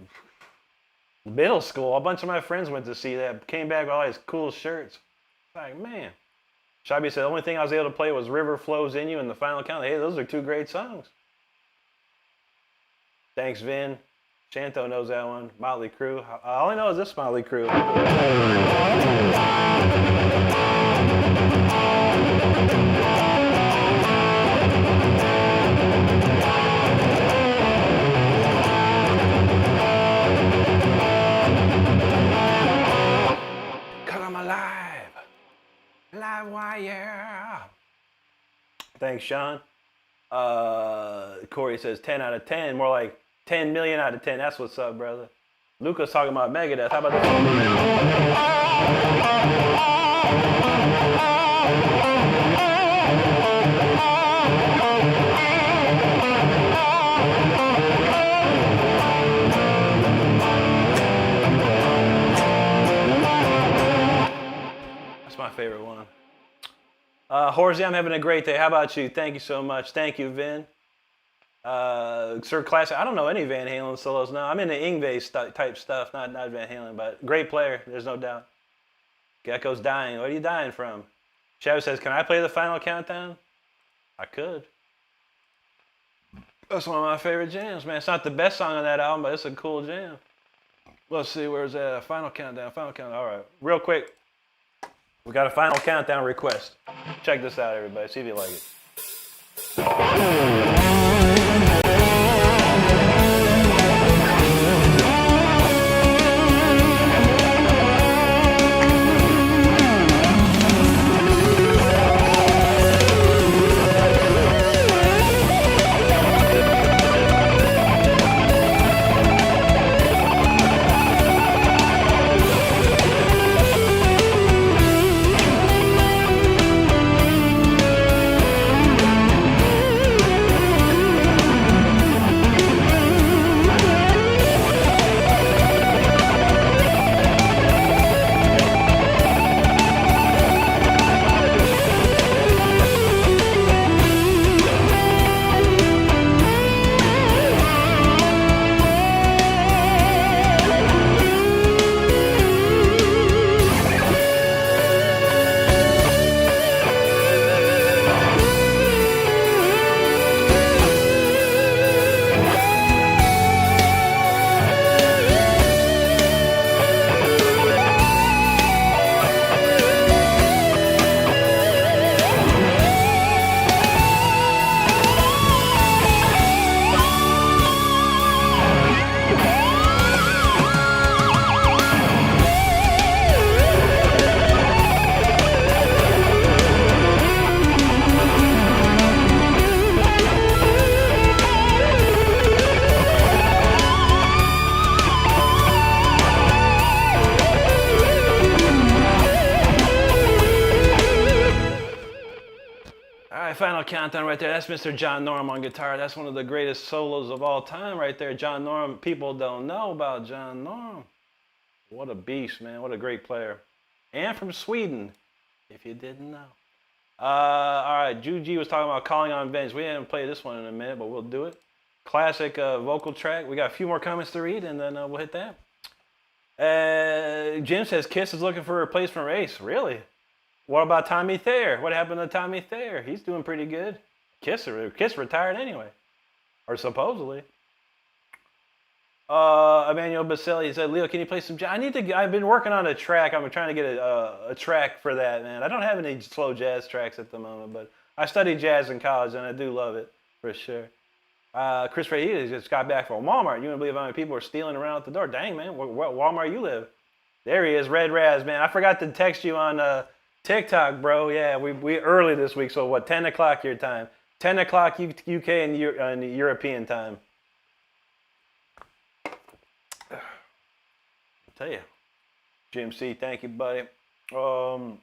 middle school. A bunch of my friends went to see that. Came back with all these cool shirts. Like, man. Shabby said the only thing I was able to play was River Flows In You and The Final Count. Hey, those are two great songs. Thanks, Vin. Shanto knows that one. Motley Crue. I only know is this Motley Crue. Cause I'm alive. Live wire. Thanks, Sean. Corey says 10 out of 10. More like 10 million out of 10. That's what's up, brother. Luca's talking about Megadeth. How about this? That's my favorite one. Horsey, I'm having a great day. How about you? Thank you so much. Thank you, Vin. Sir Classic. I don't know any Van Halen solos. No, I'm into Yngwie type stuff, not Van Halen, but great player. There's no doubt. Gecko's dying. What are you dying from? Chavez says, can I play the Final Countdown? I could. That's one of my favorite jams, man. It's not the best song on that album, but it's a cool jam. Let's see, where's that? Final Countdown. All right, real quick. We got a Final Countdown request. Check this out, everybody. See if you like it. final countdown right there. That's Mr. John Norum on guitar. That's one of the greatest solos of all time right there. John Norum, people don't know about John Norum. What a beast, man. What a great player. And from Sweden, if you didn't know. All right, Juji was talking about Calling on Vengeance. We haven't played this one in a minute, but we'll do it. Classic vocal track. We got a few more comments to read, and then we'll hit that. Jim says Kiss is looking for a replacement for Ace. Really? What about Tommy Thayer? What happened to Tommy Thayer? He's doing pretty good. Kiss retired anyway, or supposedly. Emmanuel Baselli said, Leo, can you play some jazz? I've been working on a track. I'm trying to get a track for that, man. I don't have any slow jazz tracks at the moment, but I studied jazz in college, and I do love it, for sure. Chris Ray, he just got back from Walmart. You wouldn't believe how many people are stealing around at the door. Dang, man, what Walmart you live? There he is, Red Raz, man. I forgot to text you on TikTok, bro. Yeah, we early this week, so what, 10 o'clock your time. 10 o'clock UK and European time. Tell you, Jim C, thank you, buddy. Look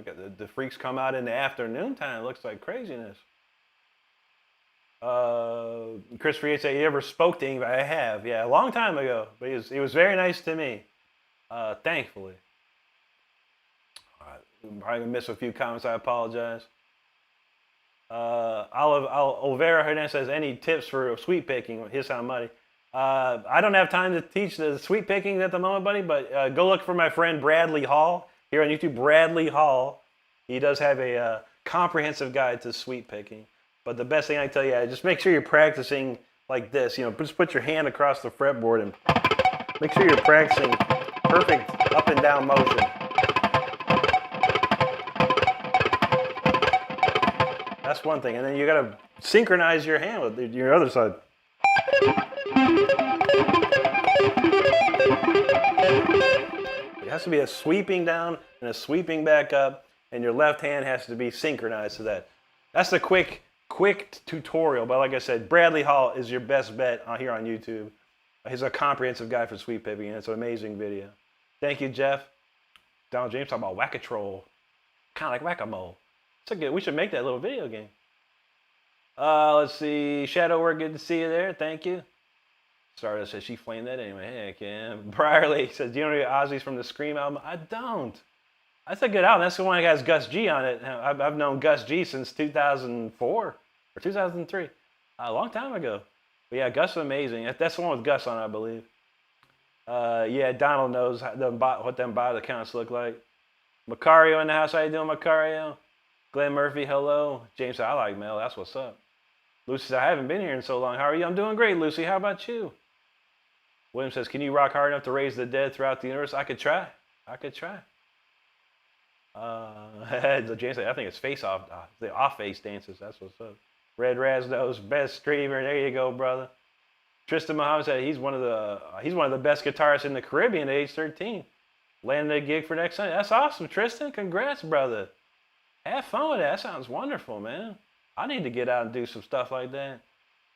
at the freaks come out in the afternoon time. It looks like craziness. Chris Fried said, you ever spoke to anybody? I have, yeah, a long time ago. But he was very nice to me, thankfully. All right, I'm probably gonna miss a few comments. I apologize. Olvera Hernandez says, any tips for sweep picking? His sound muddy. I don't have time to teach the sweep picking at the moment, buddy, but go look for my friend Bradley Hall here on YouTube. Bradley Hall. He does have a comprehensive guide to sweep picking. But the best thing I can tell you is just make sure you're practicing like this. You know, just put your hand across the fretboard and make sure you're practicing perfect up and down motion. That's one thing. And then you got to synchronize your hand with your other side. It has to be a sweeping down and a sweeping back up, and your left hand has to be synchronized to that. That's a quick tutorial, but like I said, Bradley Hall is your best bet here on YouTube. He's a comprehensive guy for sweep picking, and it's an amazing video. Thank you, Jeff. Donald James talking about whack-a-troll, kind of like whack-a-mole. We should make that little video game. Let's see. Shadow Work, good to see you there. Thank you. Stardust says she flamed that anyway. Heck yeah. Brierly says, do you know any Ozzy's from the Scream album? I don't. That's a good album. That's the one that has Gus G on it. I've known Gus G since 2004 or 2003. A long time ago. But yeah, Gus is amazing. That's the one with Gus on it, I believe. Yeah, Donald knows what them bot accounts look like. Macario in the house. How you doing, Macario? Glenn Murphy, hello. James said, I like Mel. That's what's up. Lucy said, I haven't been here in so long. How are you? I'm doing great, Lucy. How about you? William says, can you rock hard enough to raise the dead throughout the universe? I could try. James said, I think it's face-off. The off-face dances. That's what's up. Red Raz knows, best streamer. There you go, brother. Tristan Muhammad said he's one of the best guitarists in the Caribbean at age 13. Landed a gig for next Sunday. That's awesome, Tristan. Congrats, brother. Have fun with that. That sounds wonderful, man. I need to get out and do some stuff like that.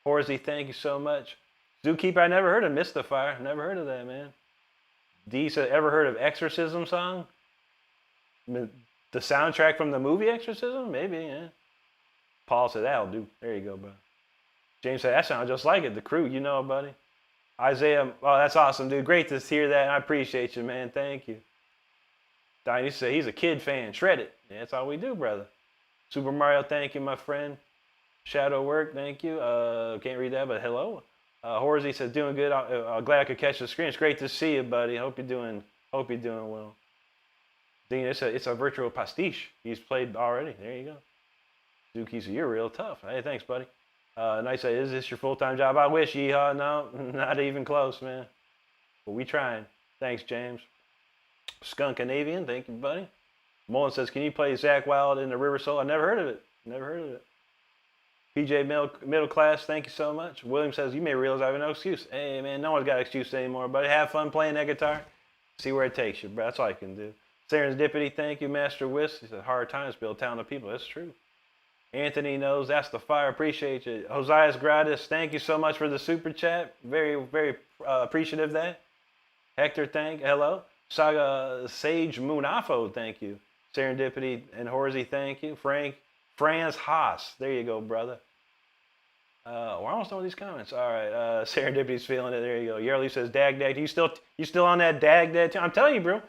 Horsey, thank you so much. Zookeeper, I never heard of Mystifier. Never heard of that, man. D said, ever heard of Exorcism song? The soundtrack from the movie Exorcism? Maybe, yeah. Paul said, that'll do. There you go, bro. James said, that sounds just like it. The Crew, you know, buddy. Isaiah, oh, that's awesome, dude. Great to hear that. I appreciate you, man. Thank you. Donnie said, he's a Kid fan. Shred it. Yeah, that's all we do, brother. Super Mario, thank you, my friend. Shadow Work, thank you. Can't read that, but hello. Horsey says, doing good. Glad I could catch the screen. It's great to see you, buddy. Hope you're doing well. Dean, it's a virtual pastiche. He's played already. There you go. Zuki said, you're real tough. Hey, thanks, buddy. Nice say, is this your full-time job? I wish, yeehaw. No, not even close, man. But we trying. Thanks, James. Skunk Canadian, thank you, buddy. Mullen says, can you play Zach Wild in the River Soul? I never heard of it. PJ Middle Class, thank you so much. William says, you may realize I have no excuse. Hey, man, no one's got an excuse anymore, buddy. Have fun playing that guitar. See where it takes you, bro. That's all I can do. Serendipity, thank you. Master Whisk, he said, hard times build talented people. That's true. Anthony knows that's the fire. Appreciate you. Josias Gratis, thank you so much for the super chat. Very, very appreciative of that. Hector, hello. Saga Sage Moonafo, thank you. Serendipity and Horsey, thank you. Frank Franz Haas. There you go, brother. We're almost done with these comments. All right. Serendipity's feeling it. There you go. Yarley says, Dag. You still on that Dag? I'm telling you, bro.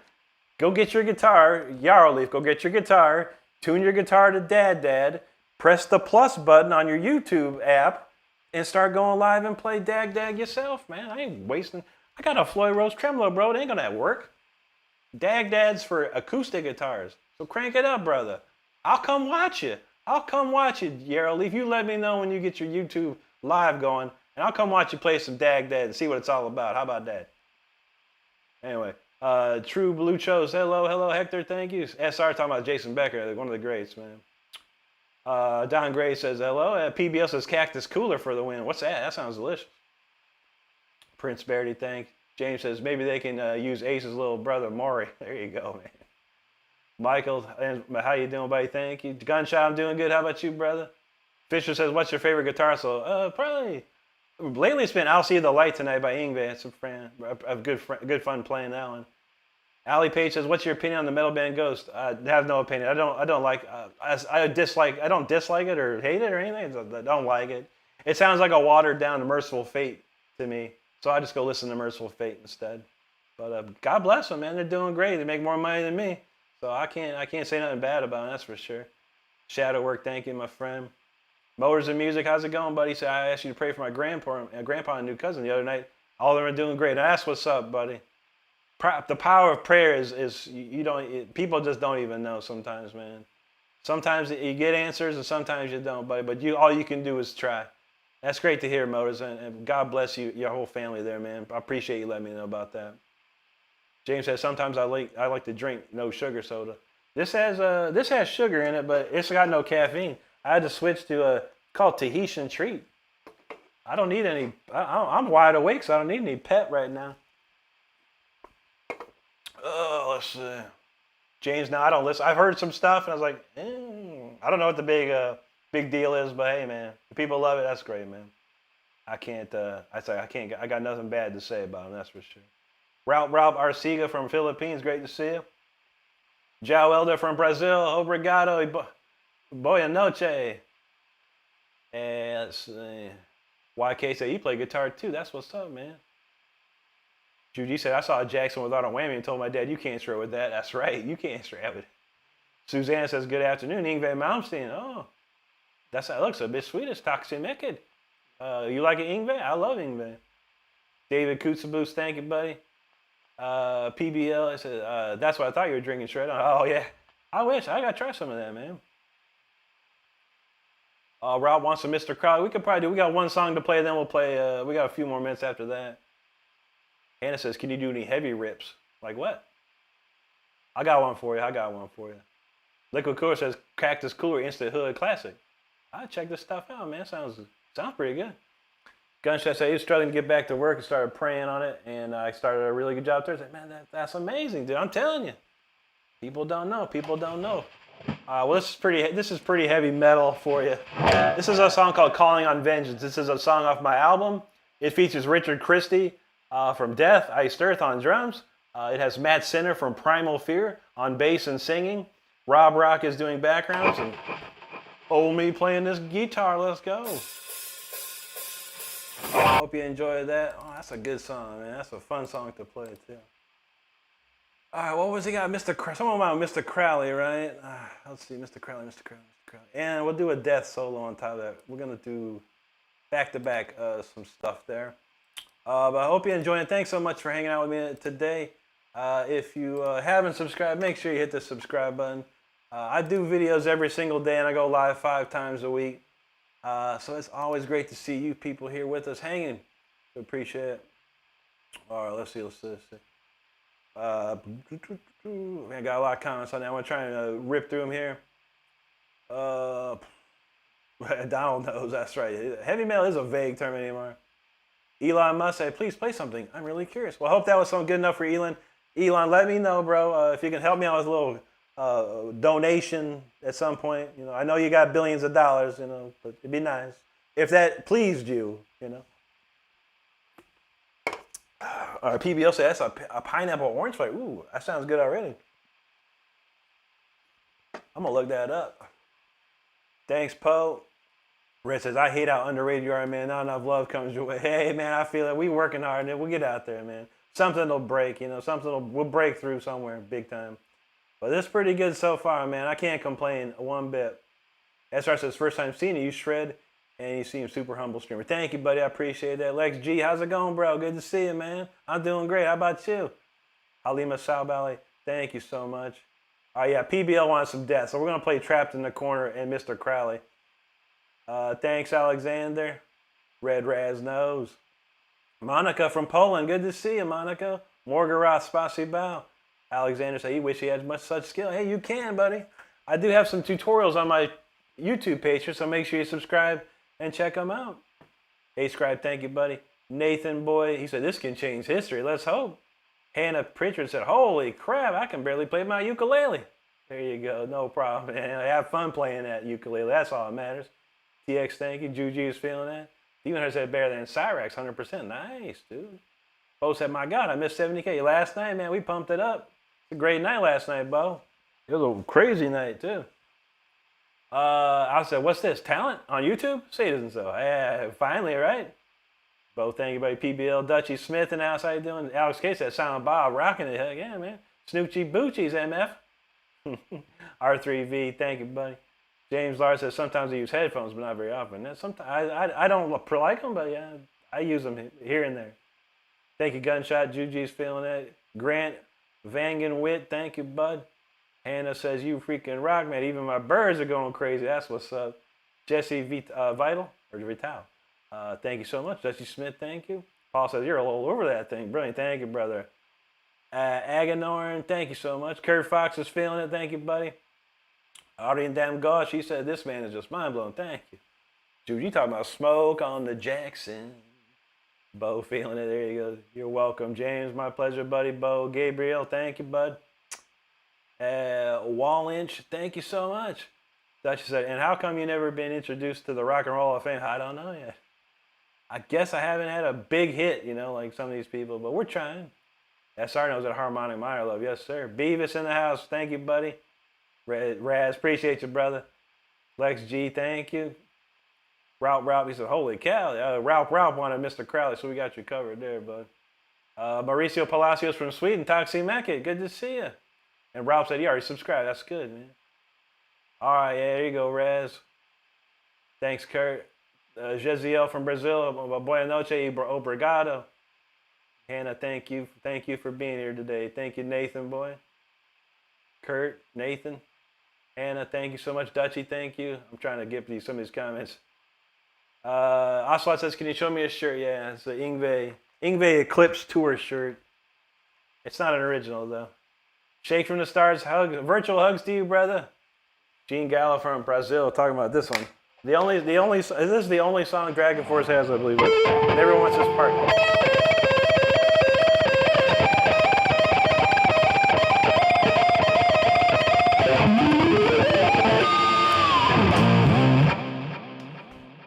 Go get your guitar. Yarleaf, go get your guitar. Tune your guitar to Dad. Press the plus button on your YouTube app and start going live and play Dag yourself, man. I ain't wasting. I got a Floyd Rose tremolo, bro. It ain't gonna work. Dag's for acoustic guitars. So crank it up, brother. I'll come watch you. Yarleaf. You let me know when you get your YouTube live going, and I'll come watch you play some Dag and see what it's all about. How about that? Anyway, True Blue Chose. Hello, Hector. Thank you. SR talking about Jason Becker, one of the greats, man. Don Gray says hello. PBL says Cactus Cooler for the win. What's that? That sounds delicious. Prince Verity, thanks. James says maybe they can use Ace's little brother, Maury. There you go, man. Michael, how you doing, buddy? Thank you. Gunshot, I'm doing good. How about you, brother? Fisher says, what's your favorite guitar solo? Probably, lately it's been I'll See the Light Tonight by Yngwie. It's a good fun playing that one. Allie Page says, what's your opinion on the metal band Ghost? I have no opinion. I don't like it or hate it or anything. I don't like it. It sounds like a watered down Merciful Fate to me. So I just go listen to Merciful Fate instead. But God bless them, man. They're doing great. They make more money than me. So I can't say nothing bad about them, that's for sure. Shadow Work, thank you, my friend. Motors and Music, how's it going, buddy? He said, I asked you to pray for my grandpa and new cousin the other night. All of them are doing great. Now, that's what's up, buddy. The power of prayer is people just don't even know sometimes, man. Sometimes you get answers and sometimes you don't, buddy. But all you can do is try. That's great to hear, Motors, and God bless you, your whole family there, man. I appreciate you letting me know about that. James says sometimes I like to drink no sugar soda. This has sugar in it, but it's got no caffeine. I had to switch to called Tahitian Treat. I don't need any. I'm wide awake, so I don't need any pep right now. Oh, let's see. James, now I don't listen. I've heard some stuff, and I was like, I don't know what the big deal is, but hey, man, if people love it, that's great, man. I got nothing bad to say about them, that's for sure. Ralph Arcega from Philippines, great to see you. João Elder from Brazil, obrigado, boa noche. And let's see. YK said, you play guitar too, that's what's up, man. Judy said, I saw Jackson without a whammy and told my dad, you can't strap with that. That's right, you can't strap with it. Suzanne says, good afternoon, Yngwie Malmsteen. Oh, that looks a bit Swedish, Taximekid. You like it, Yngwie? I love Yngwie. David Kutsaboos, thank you, buddy. PBL, I said, that's what I thought you were drinking straight on. Oh, yeah. I wish. I got to try some of that, man. Rob wants some Mr. Crowley. We could probably we got one song to play, then we'll play, we got a few more minutes after that. Hannah says, can you do any heavy rips? Like what? I got one for you. Liquid Cooler says, Cactus Cooler Instant Hood Classic. I'll check this stuff out, man. Sounds pretty good. Gunshot said he was struggling to get back to work and started praying on it, and I started a really good job Thursday. Man, that's amazing, dude. I'm telling you. People don't know. Well, this is pretty heavy metal for you. This is a song called Calling on Vengeance. This is a song off my album. It features Richard Christie from Death, Iced Earth on drums. It has Matt Sinner from Primal Fear on bass and singing. Rob Rock is doing backgrounds, and old me playing this guitar. Let's go. Hope you enjoyed that. Oh, that's a good song, man. That's a fun song to play, too. All right, what was he got? Someone about Mr. Crowley, right? Let's see, Mr. Crowley. And we'll do a Death solo on top of that. We're going to do back-to-back some stuff there. But I hope you enjoyed it. Thanks so much for hanging out with me today. If you haven't subscribed, make sure you hit the subscribe button. I do videos every single day, and I go live 5 times a week. So it's always great to see you people here with us hanging. We appreciate it. All right, let's see. I got a lot of comments on that. I'm going to try and rip through them here. Donald knows, that's right. Heavy metal is a vague term anymore. Elon Musk said, please play something. I'm really curious. Well, I hope that was something good enough for Elon. Elon, let me know, bro. If you can help me out with a little donation at some point. You know, I know you got billions of dollars, you know, but it'd be nice if that pleased you, you know. PBL said that's a pineapple orange flavor. Ooh, that sounds good already. I'm gonna look that up. Thanks, Poe. Red says, I hate how underrated you are, man. Not enough love comes your way. Hey, man, I feel it. We working hard. We'll get out there, man. Something will break, you know. We'll break through somewhere big time. But this is pretty good so far, man. I can't complain one bit. SR says, first time seeing you, shred, and you seem super humble streamer. Thank you, buddy. I appreciate that. Lex G, how's it going, bro? Good to see you, man. I'm doing great. How about you? Halima Salbali, thank you so much. Oh, yeah, PBL wants some death, so we're going to play Trapped in the Corner and Mr. Crowley. Thanks, Alexander. Red Raz knows. Monica from Poland. Good to see you, Monica. Morgaroth Spasibo. Alexander said he wish he had much such skill. Hey, you can, buddy. I do have some tutorials on my YouTube page, so make sure you subscribe and check them out. Hey, Scribe, thank you, buddy. Nathan Boy, he said this can change history. Let's hope. Hannah Pritchard said, holy crap, I can barely play my ukulele. There you go. No problem, man. Have fun playing that ukulele. That's all that matters. TX, thank you. Juju is feeling that. Demon Hunter said better than Cyrax, 100%. Nice, dude. Bo said, my God, I missed 70K. Last night, man, we pumped it up. It's a great night last night, Bo. It was a crazy night, too. I said, what's this, talent on YouTube? Say it isn't so. Yeah, finally, right? Bo, thank you, buddy. PBL, Dutchy Smith in the house. How you doing? Alex K said, Silent Bob, rocking it. Heck yeah, man. Snoochie Boochies, MF. R3V, thank you, buddy. James Lars says sometimes I use headphones, but not very often. Sometimes I don't like them, but yeah, I use them here and there. Thank you, Gunshot. Juju's feeling it. Grant Vangan Witt, thank you, bud. Hannah says you freaking rock, man. Even my birds are going crazy. That's what's up. Jesse Vital or Vital. Thank you so much. Jesse Smith, thank you. Paul says you're all over that thing. Brilliant. Thank you, brother. Aganorn, thank you so much. Kurt Fox is feeling it. Thank you, buddy. Audrey Damn Gosh, she said this man is just mind blowing. Thank you. Dude, you talking about smoke on the Jackson. Bo feeling it. There you go. You're welcome. James, my pleasure, buddy. Bo, Gabriel, thank you, bud. Wall Inch, thank you so much. Dutch said, and how come you never been introduced to the Rock and Roll Hall of Fame? I don't know yet. I guess I haven't had a big hit, you know, like some of these people, but we're trying. SR knows that harmonic minor love. Yes, sir. Beavis in the house. Thank you, buddy. Raz, appreciate you, brother. Lex G, thank you. Ralph, he said, holy cow. Ralph wanted Mr. Crowley, so we got you covered there, bud. Mauricio Palacios from Sweden. Toxie Mekit, good to see you. And Ralph said, you already subscribed. That's good, man. All right, yeah, there you go, Raz. Thanks, Kurt. Jeziel from Brazil. Boa noche, obrigado. Hannah, thank you. Thank you for being here today. Thank you, Nathan, boy. Kurt, Nathan. Hannah, thank you so much. Dutchy, thank you. I'm trying to get these some of these comments. Oswald says, can you show me a shirt? Yeah, it's the Ingve Eclipse Tour shirt. It's not an original, though. Shake from the Stars, virtual hugs to you, brother. Gene Gallo from Brazil, talking about this one. Is this the only song Dragon Force has, I believe. And everyone wants this part.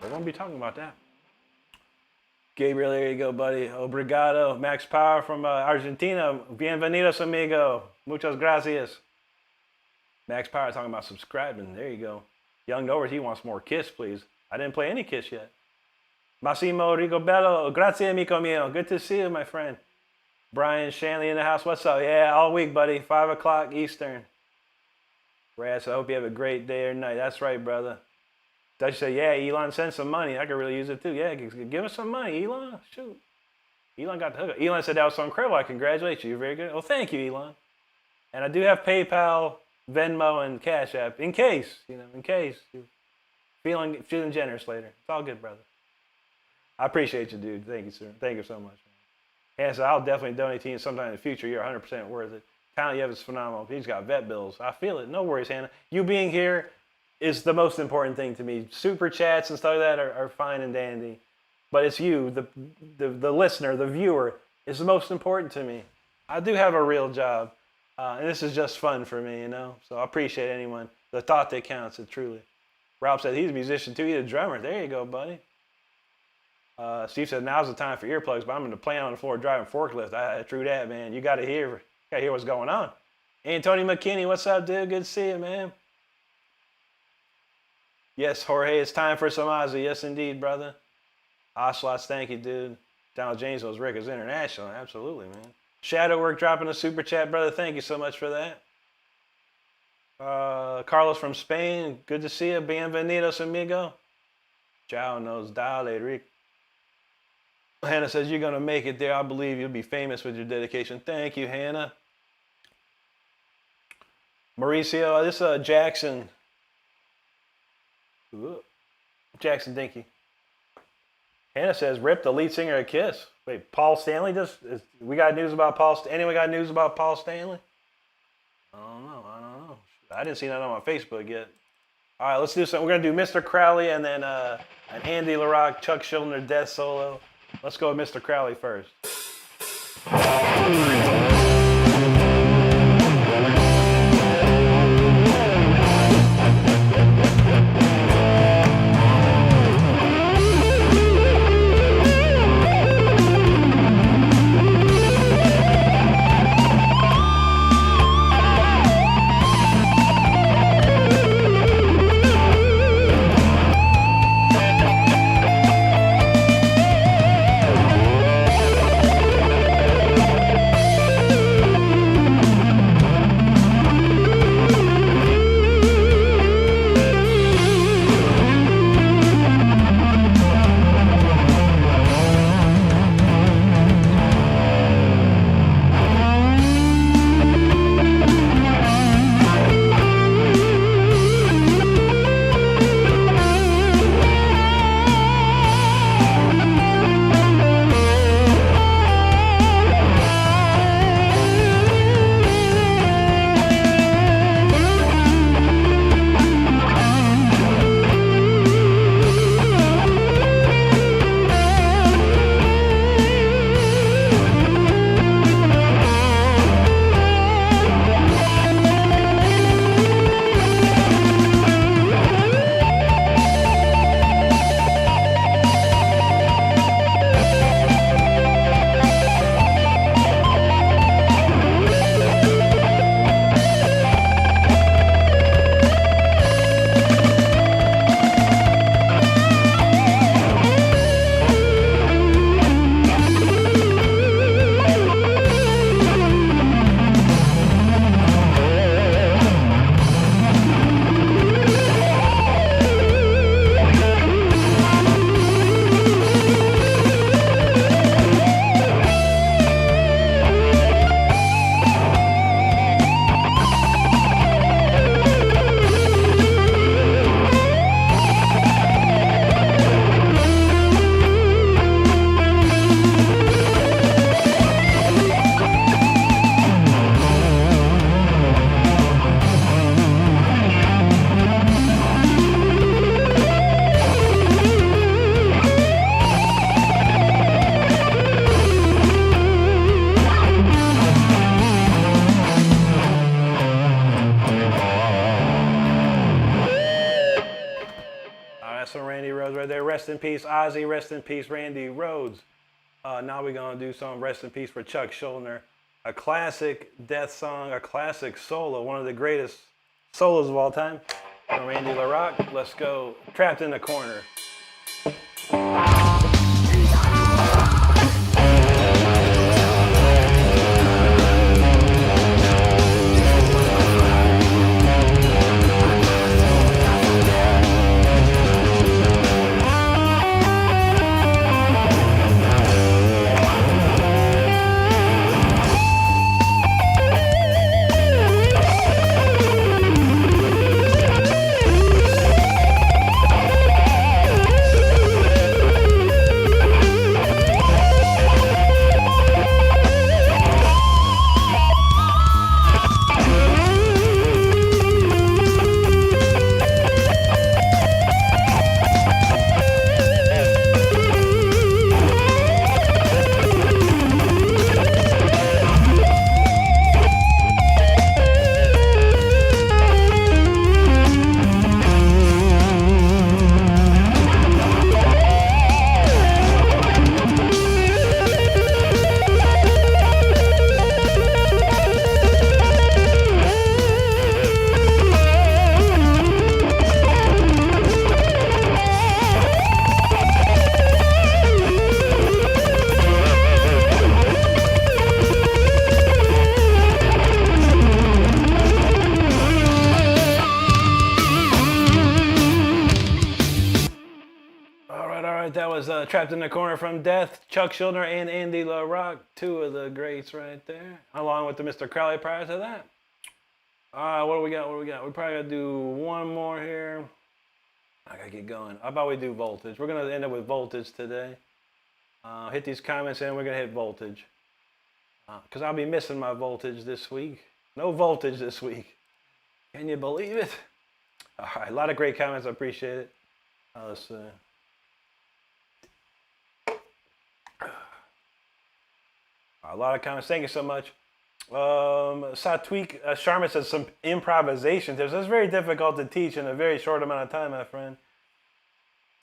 We're going to be talking about that. Gabriel, there you go, buddy. Obrigado. Max Power from Argentina. Bienvenidos, amigo. Muchas gracias. Max Power talking about subscribing. There you go. Young Novers, he wants more Kiss, please. I didn't play any Kiss yet. Massimo Rigobello. Grazie, amico mio. Good to see you, my friend. Brian Shanley in the house. What's up? Yeah, all week, buddy. 5 o'clock Eastern. Raz, I hope you have a great day or night. That's right, brother. Dutch said, yeah, Elon, send some money. I could really use it too. Yeah, give us some money, Elon. Shoot. Elon got the hook. Elon said that was so incredible. I congratulate you. You're very good. Well, thank you, Elon. And I do have PayPal, Venmo, and Cash App in case you're feeling generous later. It's all good, brother. I appreciate you, dude. Thank you, sir. Thank you so much, man. And so I'll definitely donate to you sometime in the future. You're 100% worth it. Talent you have is phenomenal. He's got vet bills. I feel it. No worries, Hannah. You being here is the most important thing to me. Super chats and stuff like that are fine and dandy. But it's you, the listener, the viewer, is the most important to me. I do have a real job. And this is just fun for me, you know? So I appreciate anyone. The thought that counts, it truly. Ralph said he's a musician too. He's a drummer. There you go, buddy. Steve said now's the time for earplugs, but I'm going to play on the floor driving forklift. True that, man. You got to hear what's going on. Anthony McKinney, what's up, dude? Good to see you, man. Yes, Jorge, it's time for some Ozzy. Yes, indeed, brother. Oshlots, thank you, dude. Donald James knows Rick is international. Absolutely, man. Shadowwork dropping a super chat, brother. Thank you so much for that. Carlos from Spain, good to see you. Bienvenidos, amigo. Ciao nos dale, Rick. Hannah says, you're going to make it there. I believe you'll be famous with your dedication. Thank you, Hannah. Mauricio, this is Jackson. Ooh. Jackson Dinky. Hannah says, rip the lead singer of Kiss. Wait, Paul Stanley we got news about Paul? Anyone got news about Paul Stanley? I don't know. I didn't see that on my Facebook yet. All right, let's do something. We're going to do Mr. Crowley and then an Andy LaRocque, Chuck Schuldiner death solo. Let's go with Mr. Crowley first. Rest in peace, Ozzy. Rest in peace, Randy Rhoads. Now we're going to do some rest in peace for Chuck Schuldiner. A classic death song, a classic solo, one of the greatest solos of all time from Randy LaRocque. Let's go. Trapped in the Corner. was Trapped in the Corner from Death, Chuck Schuldiner and Andy LaRock, two of the greats right there, along with the Mr. Crowley prior to that. What do we got? We probably got to do one more here. I got to get going. How about we do Voltage? We're going to end up with Voltage today. Hit these comments and we're going to hit Voltage. Because I'll be missing my Voltage this week. No Voltage this week. Can you believe it? All right, a lot of great comments. I appreciate it. Let's see. A lot of comments. Thank you so much. Satwik Sharma says some improvisation tips. That's very difficult to teach in a very short amount of time, my friend.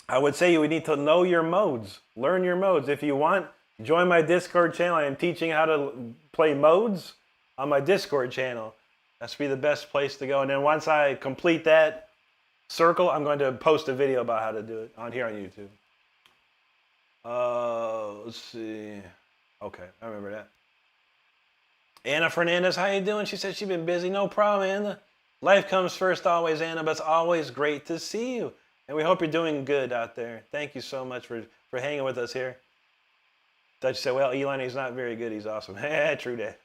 I would say you would need to know your modes. Learn your modes. If you want, join my Discord channel. I am teaching how to play modes on my Discord channel. That's be the best place to go. And then once I complete that circle, I'm going to post a video about how to do it on here on YouTube. Let's see. Okay, I remember that. Anna Fernandez, how you doing? She said she's been busy. No problem, Anna. Life comes first always, Anna, but it's always great to see you. And we hope you're doing good out there. Thank you so much for hanging with us here. Dutch said, well, Elon, he's not very good. He's awesome. True that.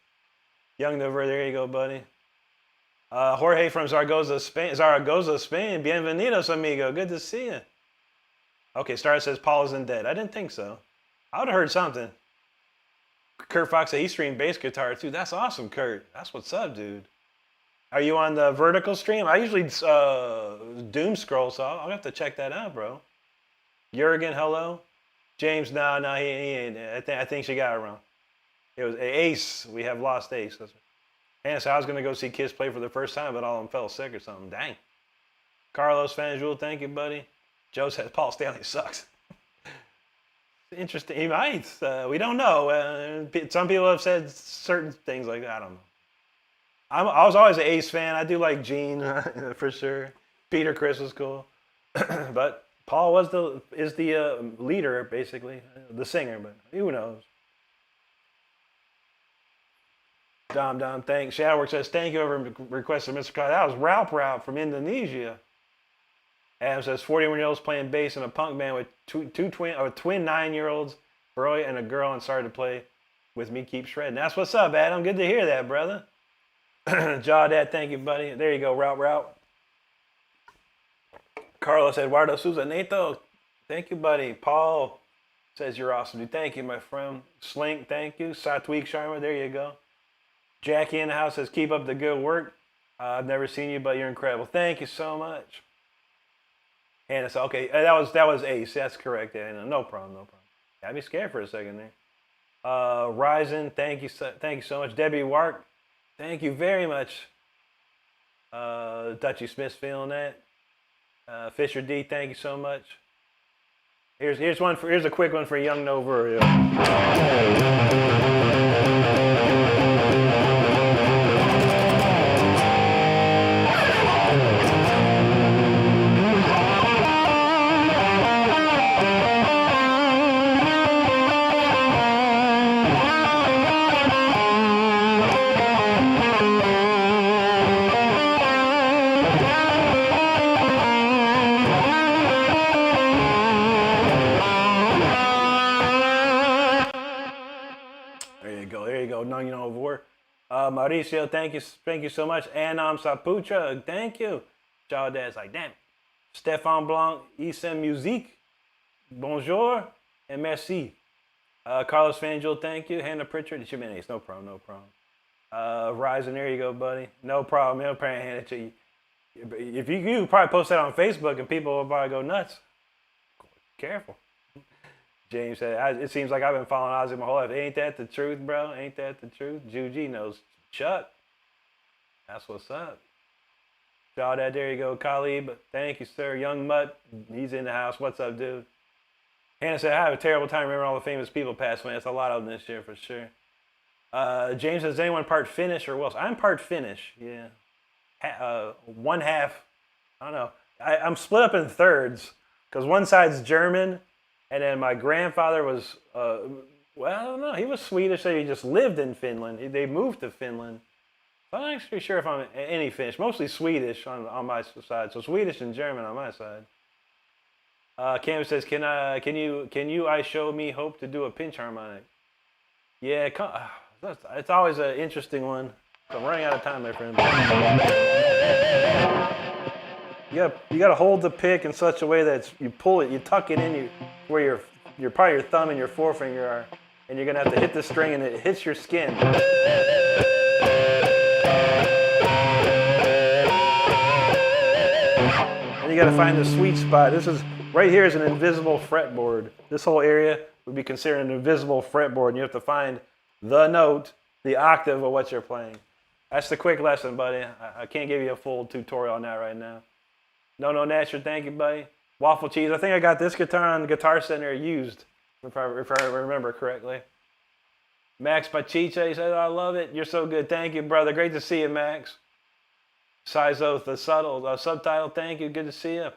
Young Nover, there you go, buddy. Jorge from Zaragoza, Spain. Bienvenidos, amigo. Good to see you. Okay, Star says Paul isn't dead. I didn't think so. I would have heard something. Kurt Fox said he streamed bass guitar too. That's awesome, Kurt. That's what's up, dude. Are you on the vertical stream? I usually doom scroll, so I'll have to check that out, bro. Jurgen, hello. James, no, he ain't. I think she got it wrong. It was Ace. We have lost Ace. That's Hannah said I was going to go see Kiss play for the first time, but all of them fell sick or something. Dang. Carlos Fanjul, thank you, buddy. Joe says Paul Stanley sucks. Interesting. He might. We don't know. Some people have said certain things like that. I don't know. I was always an Ace fan. I do like Gene for sure. Peter Criss was cool. But Paul is the leader, basically. The singer, but who knows? Dom, thanks. Shadowwork says, thank you for requesting Mr. Clyde. That was Ralph from Indonesia. Adam says 41-year-olds playing bass in a punk band with twin 9-year-olds, boy and a girl, and started to play with me. Keep shredding. That's what's up, Adam. Good to hear that, brother. Jawdad, thank you, buddy. There you go, Route. Carlos Eduardo Souza Neto, thank you, buddy. Paul says you're awesome, dude. Thank you, my friend. Slink, thank you. Satwik Sharma, there you go. Jackie in the house says keep up the good work. I've never seen you, but you're incredible. Thank you so much. Hannah said, okay, that was Ace. That's correct, Anna. No problem. I'd be scared for a second there. Ryzen, thank you so much. Debbie Wark, thank you very much. Dutchy Smith's feeling that. Fisher D, thank you so much. Here's a quick one for Young Nover. Mauricio, thank you so much. Anam Saputra, thank you. Jawdad's like, damn. Stefan Blanc, Isem Musique, bonjour, and merci. Carlos Fangel, thank you. Hannah Pritchard, it should be an ace. No problem. Ryzen, there you go, buddy. No problem. No problem, Hannah. If you probably post that on Facebook and people will probably go nuts. Careful. James said, it seems like I've been following Ozzy my whole life. Ain't that the truth, bro? Ain't that the truth? Juji knows Chuck. That's what's up. Jawdad, there you go. Khalib, thank you, sir. Young Mutt, he's in the house. What's up, dude? Hannah said, I have a terrible time remembering all the famous people passed away. That's a lot of them this year for sure. James says, is anyone part Finnish or Welsh? I'm part Finnish, yeah. One half, I don't know. I'm split up in thirds because one side's German. And then my grandfather was, well, I don't know. He was Swedish, so he just lived in Finland. They moved to Finland. I'm not actually sure if I'm any Finnish. Mostly Swedish on my side. So Swedish and German on my side. Cam says, can you I show me hope to do a pinch harmonic? Yeah, it's always an interesting one. So I'm running out of time, my friend. You got to hold the pick in such a way that you pull it, you tuck it in where your probably your thumb and your forefinger are, and you're gonna have to hit the string and it hits your skin. And you got to find the sweet spot. Right here is an invisible fretboard. This whole area would be considered an invisible fretboard, and you have to find the note, the octave of what you're playing. That's the quick lesson, buddy. I can't give you a full tutorial on that right now. No, Nasher, thank you, buddy. Waffle Cheese, I think I got this guitar on Guitar Center used, if I remember correctly. Max Pachiche says, I love it. You're so good. Thank you, brother. Great to see you, Max. Sizoth, the subtitle, thank you. Good to see you.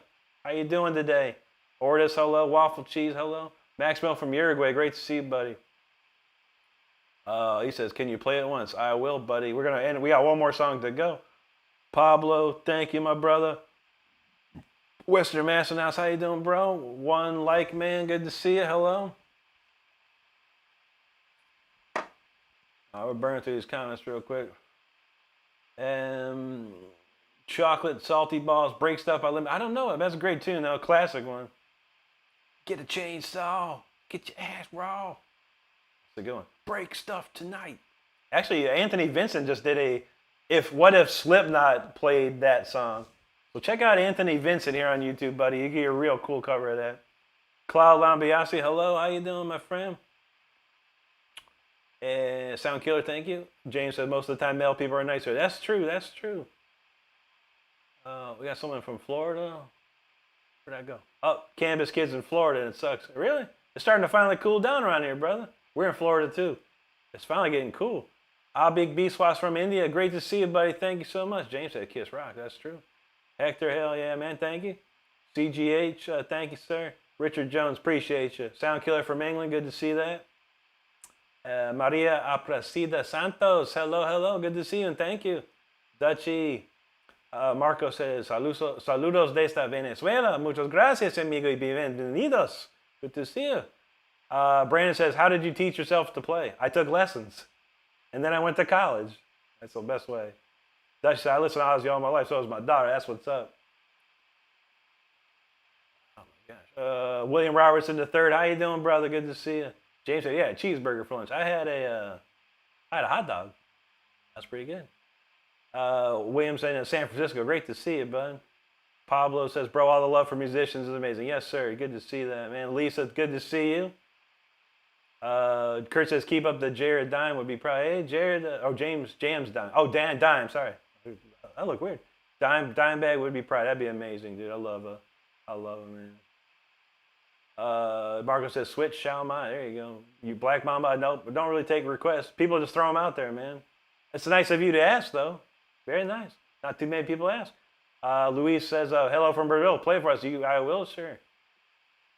How you doing today? Ortis, hello. Waffle Cheese, hello. Maxwell from Uruguay, great to see you, buddy. He says, can you play it once? I will, buddy. We're going to end. We got one more song to go. Pablo, thank you, my brother. Western Master House, how you doing, bro? One like man, good to see you. Hello. We're burning through these comments real quick. Chocolate, salty balls, break stuff by limit. I don't know. That's a great tune, though. Classic one. Get a chainsaw. Get your ass raw. That's a good one. Break stuff tonight. Actually, Anthony Vincent just did What if Slipknot played that song? So check out Anthony Vincent here on YouTube, buddy. You get a real cool cover of that. Cloud Lambiasi, hello. How you doing, my friend? Sound Killer, thank you. James said most of the time male people are nicer. That's true. That's true. We got someone from Florida. Where'd I go? Oh, Cannabis Kids in Florida, and it sucks. Really? It's starting to finally cool down around here, brother. We're in Florida, too. It's finally getting cool. Big Beastwas from India. Great to see you, buddy. Thank you so much. James said Kiss Rock. That's true. Hector, hell yeah, man. Thank you. CGH, thank you, sir. Richard Jones, appreciate you. Sound Killer from England. Good to see that. Maria Apracida Santos. Hello. Good to see you, and thank you. Dutchy. Marco says, saludos desde Venezuela. Muchas gracias, amigo, y bienvenidos. Good to see you. Brandon says, how did you teach yourself to play? I took lessons. And then I went to college. That's the best way. Dutch said, I listened to Ozzy all my life, so was my daughter. That's what's up. Oh, my gosh. William Robertson III. How you doing, brother? Good to see you. James said, yeah, cheeseburger for lunch. I had a hot dog. That's pretty good. William saying in San Francisco, great to see you, bud. Pablo says, bro, all the love for musicians is amazing. Yes, sir. Good to see that, man. Lisa, good to see you. Kurt says, keep up the Jared Dime would be proud. Hey, Jared, James Dime. Oh, Dan Dime, sorry. That look weird. Dimebag would be proud. That'd be amazing, dude. I love him, man. Marco says, switch Shao Mai. There you go. You Black Mamba, nope. Don't really take requests. People just throw them out there, man. It's nice of you to ask, though. Very nice. Not too many people ask. Luis says, hello from Brazil. Play for us. I will, sure.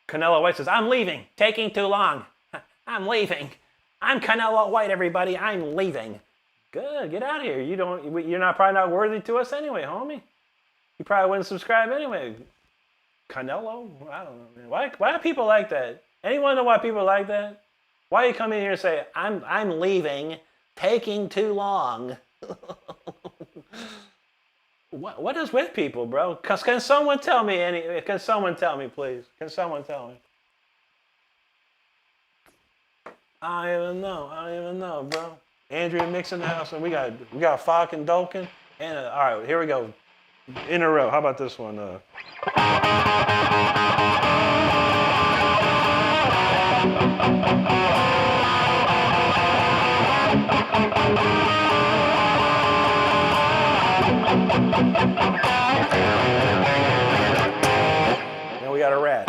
Canelo White says, I'm leaving. Taking too long. I'm leaving. I'm Canelo White, everybody. I'm leaving. Good. Get out of here. You're probably not worthy to us anyway, homie. You probably wouldn't subscribe anyway. Canelo? I don't know, man. Why do people like that? Anyone know why people like that? Why you come in here and say, I'm leaving, taking too long? What is with people, bro? Can someone tell me can someone tell me, please? Can someone tell me? I don't even know, bro. Andrea Mix in the house, and we got Falk and Dolkin. And all right, here we go. In a row. How about this one? Now we got a rat.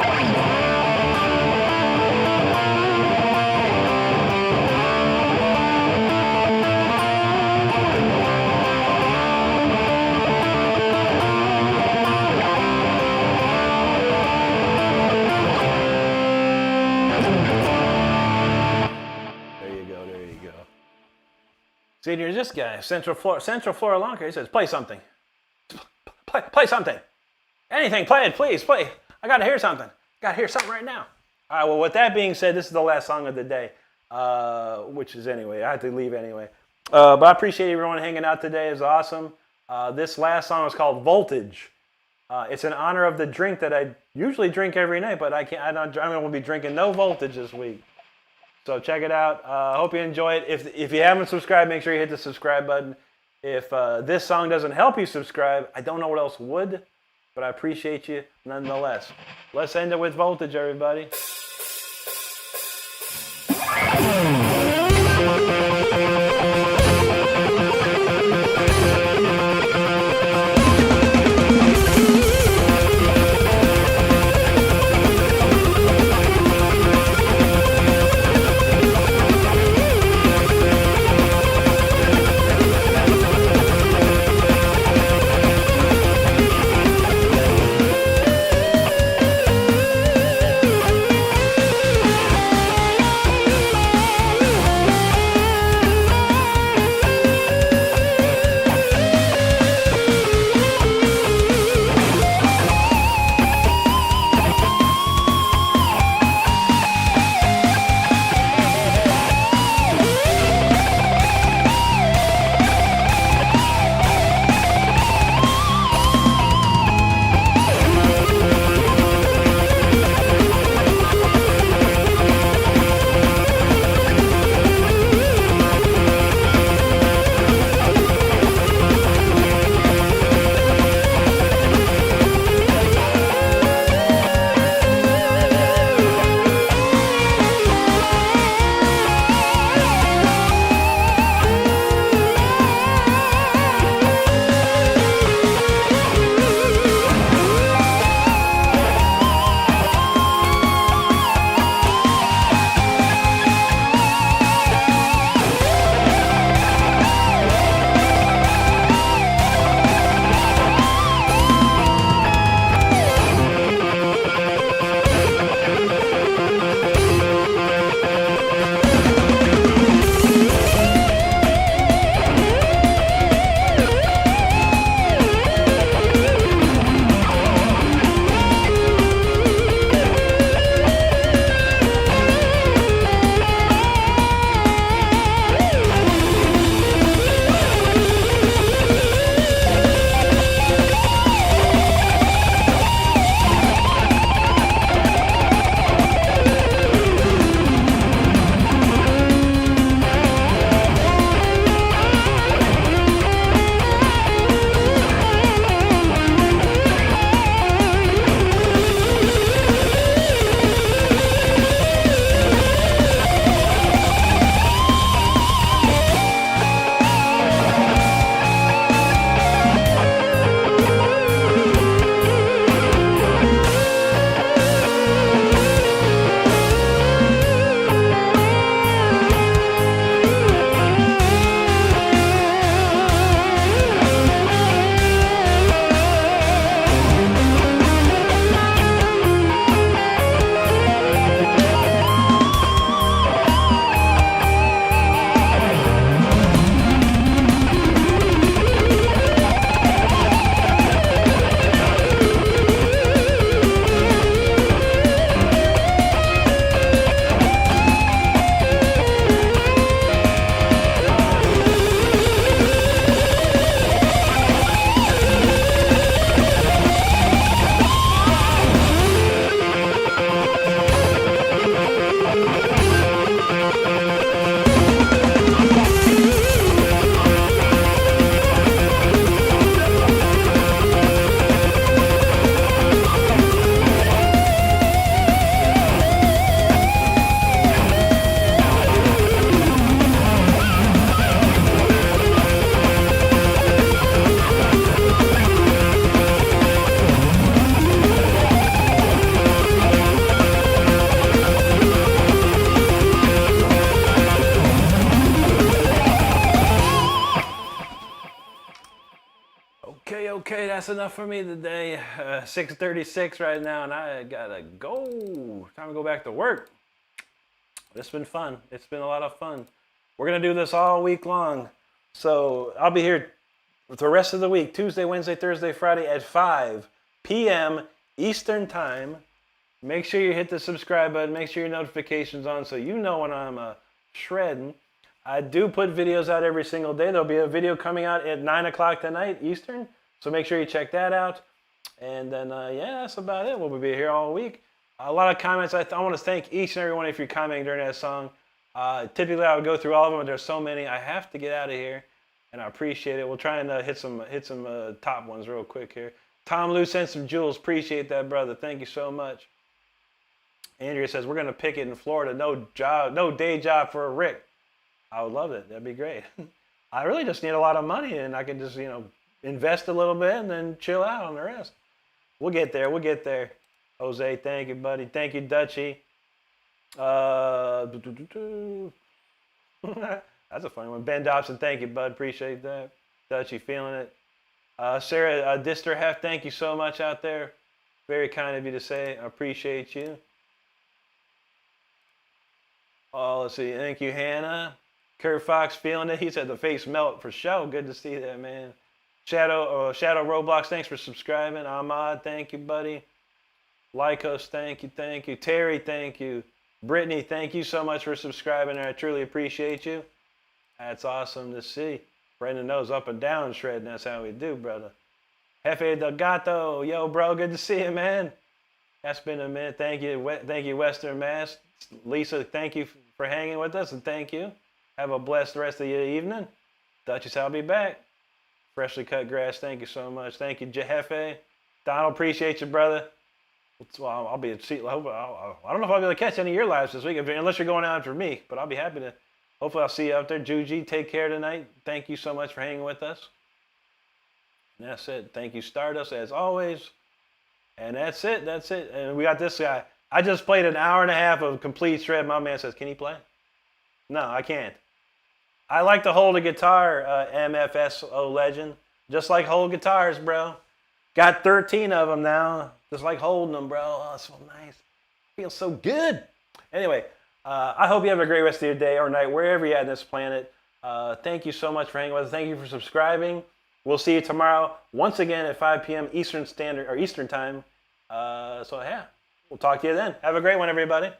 See, here's this guy, Central Florida Lawn Care. He says, play something. Play something. Anything, play it, please, play. I gotta hear something. Got to hear something right now. All right, well, with that being said, this is the last song of the day, which is anyway. I had to leave anyway. But I appreciate everyone hanging out today. It's awesome. This last song is called Voltage. It's in honor of the drink that I usually drink every night, but I'm going to be drinking no Voltage this week. So check it out. Hope you enjoy it. If you haven't subscribed, make sure you hit the subscribe button. If this song doesn't help you subscribe, I don't know what else would, but I appreciate you nonetheless. Let's end it with Voltage, everybody. Okay, that's enough for me today. 6:36 right now, and I gotta go. Time to go back to work. It's been fun. It's been a lot of fun. We're gonna do this all week long. So I'll be here for the rest of the week, Tuesday, Wednesday, Thursday, Friday at 5 p.m. Eastern Time. Make sure you hit the subscribe button. Make sure your notifications on so you know when I'm shredding. I do put videos out every single day. There'll be a video coming out at 9 o'clock tonight Eastern. So make sure you check that out. And then, yeah, that's about it. We'll be here all week. A lot of comments. I want to thank each and every one of you for commenting during that song. Typically, I would go through all of them, but there's so many. I have to get out of here, and I appreciate it. We'll try and hit some top ones real quick here. Tom Lou sent some jewels. Appreciate that, brother. Thank you so much. Andrea says, we're going to pick it in Florida. No day job for a Rick. I would love it. That'd be great. I really just need a lot of money, and I can just, invest a little bit and then chill out on the rest. We'll get there. We'll get there. Jose, thank you, buddy. Thank you, Dutchie. That's a funny one. Ben Dobson, thank you, bud. Appreciate that. Dutchie, feeling it. Sarah Disterhef, thank you so much out there. Very kind of you to say. I appreciate you. Oh, let's see. Thank you, Hannah. Kurt Fox, feeling it. He said the face melt for sure. Good to see that, man. Shadow Roblox, thanks for subscribing. Ahmad, thank you, buddy. Lycos, thank you, thank you. Terry, thank you. Brittany, thank you so much for subscribing. I truly appreciate you. That's awesome to see. Brendan knows up and down shredding. That's how we do, brother. Jefe Del Gato, yo, bro, good to see you, man. That's been a minute. Thank you, Western Mass. Lisa, thank you for hanging with us, and thank you. Have a blessed rest of your evening. Duchess, I'll be back. Freshly cut grass, thank you so much. Thank you, Jefe. Donald, appreciate you, brother. Well, I'll be at sea. I don't know if I'll be able to catch any of your lives this week, unless you're going out for me. But I'll be happy to. Hopefully, I'll see you out there. Juji, take care tonight. Thank you so much for hanging with us. And that's it. Thank you, Stardust, as always. And that's it. That's it. And we got this guy. I just played an hour and a half of complete shred. My man says, "Can he play?" No, I can't. I like to hold a guitar, MFSO legend. Just like hold guitars, bro. Got 13 of them now. Just like holding them, bro. Oh, it's so nice. Feels so good. Anyway, I hope you have a great rest of your day or night, wherever you're at on this planet. Thank you so much for hanging with us. Thank you for subscribing. We'll see you tomorrow, once again at 5 p.m. Eastern Time. So, yeah, we'll talk to you then. Have a great one, everybody.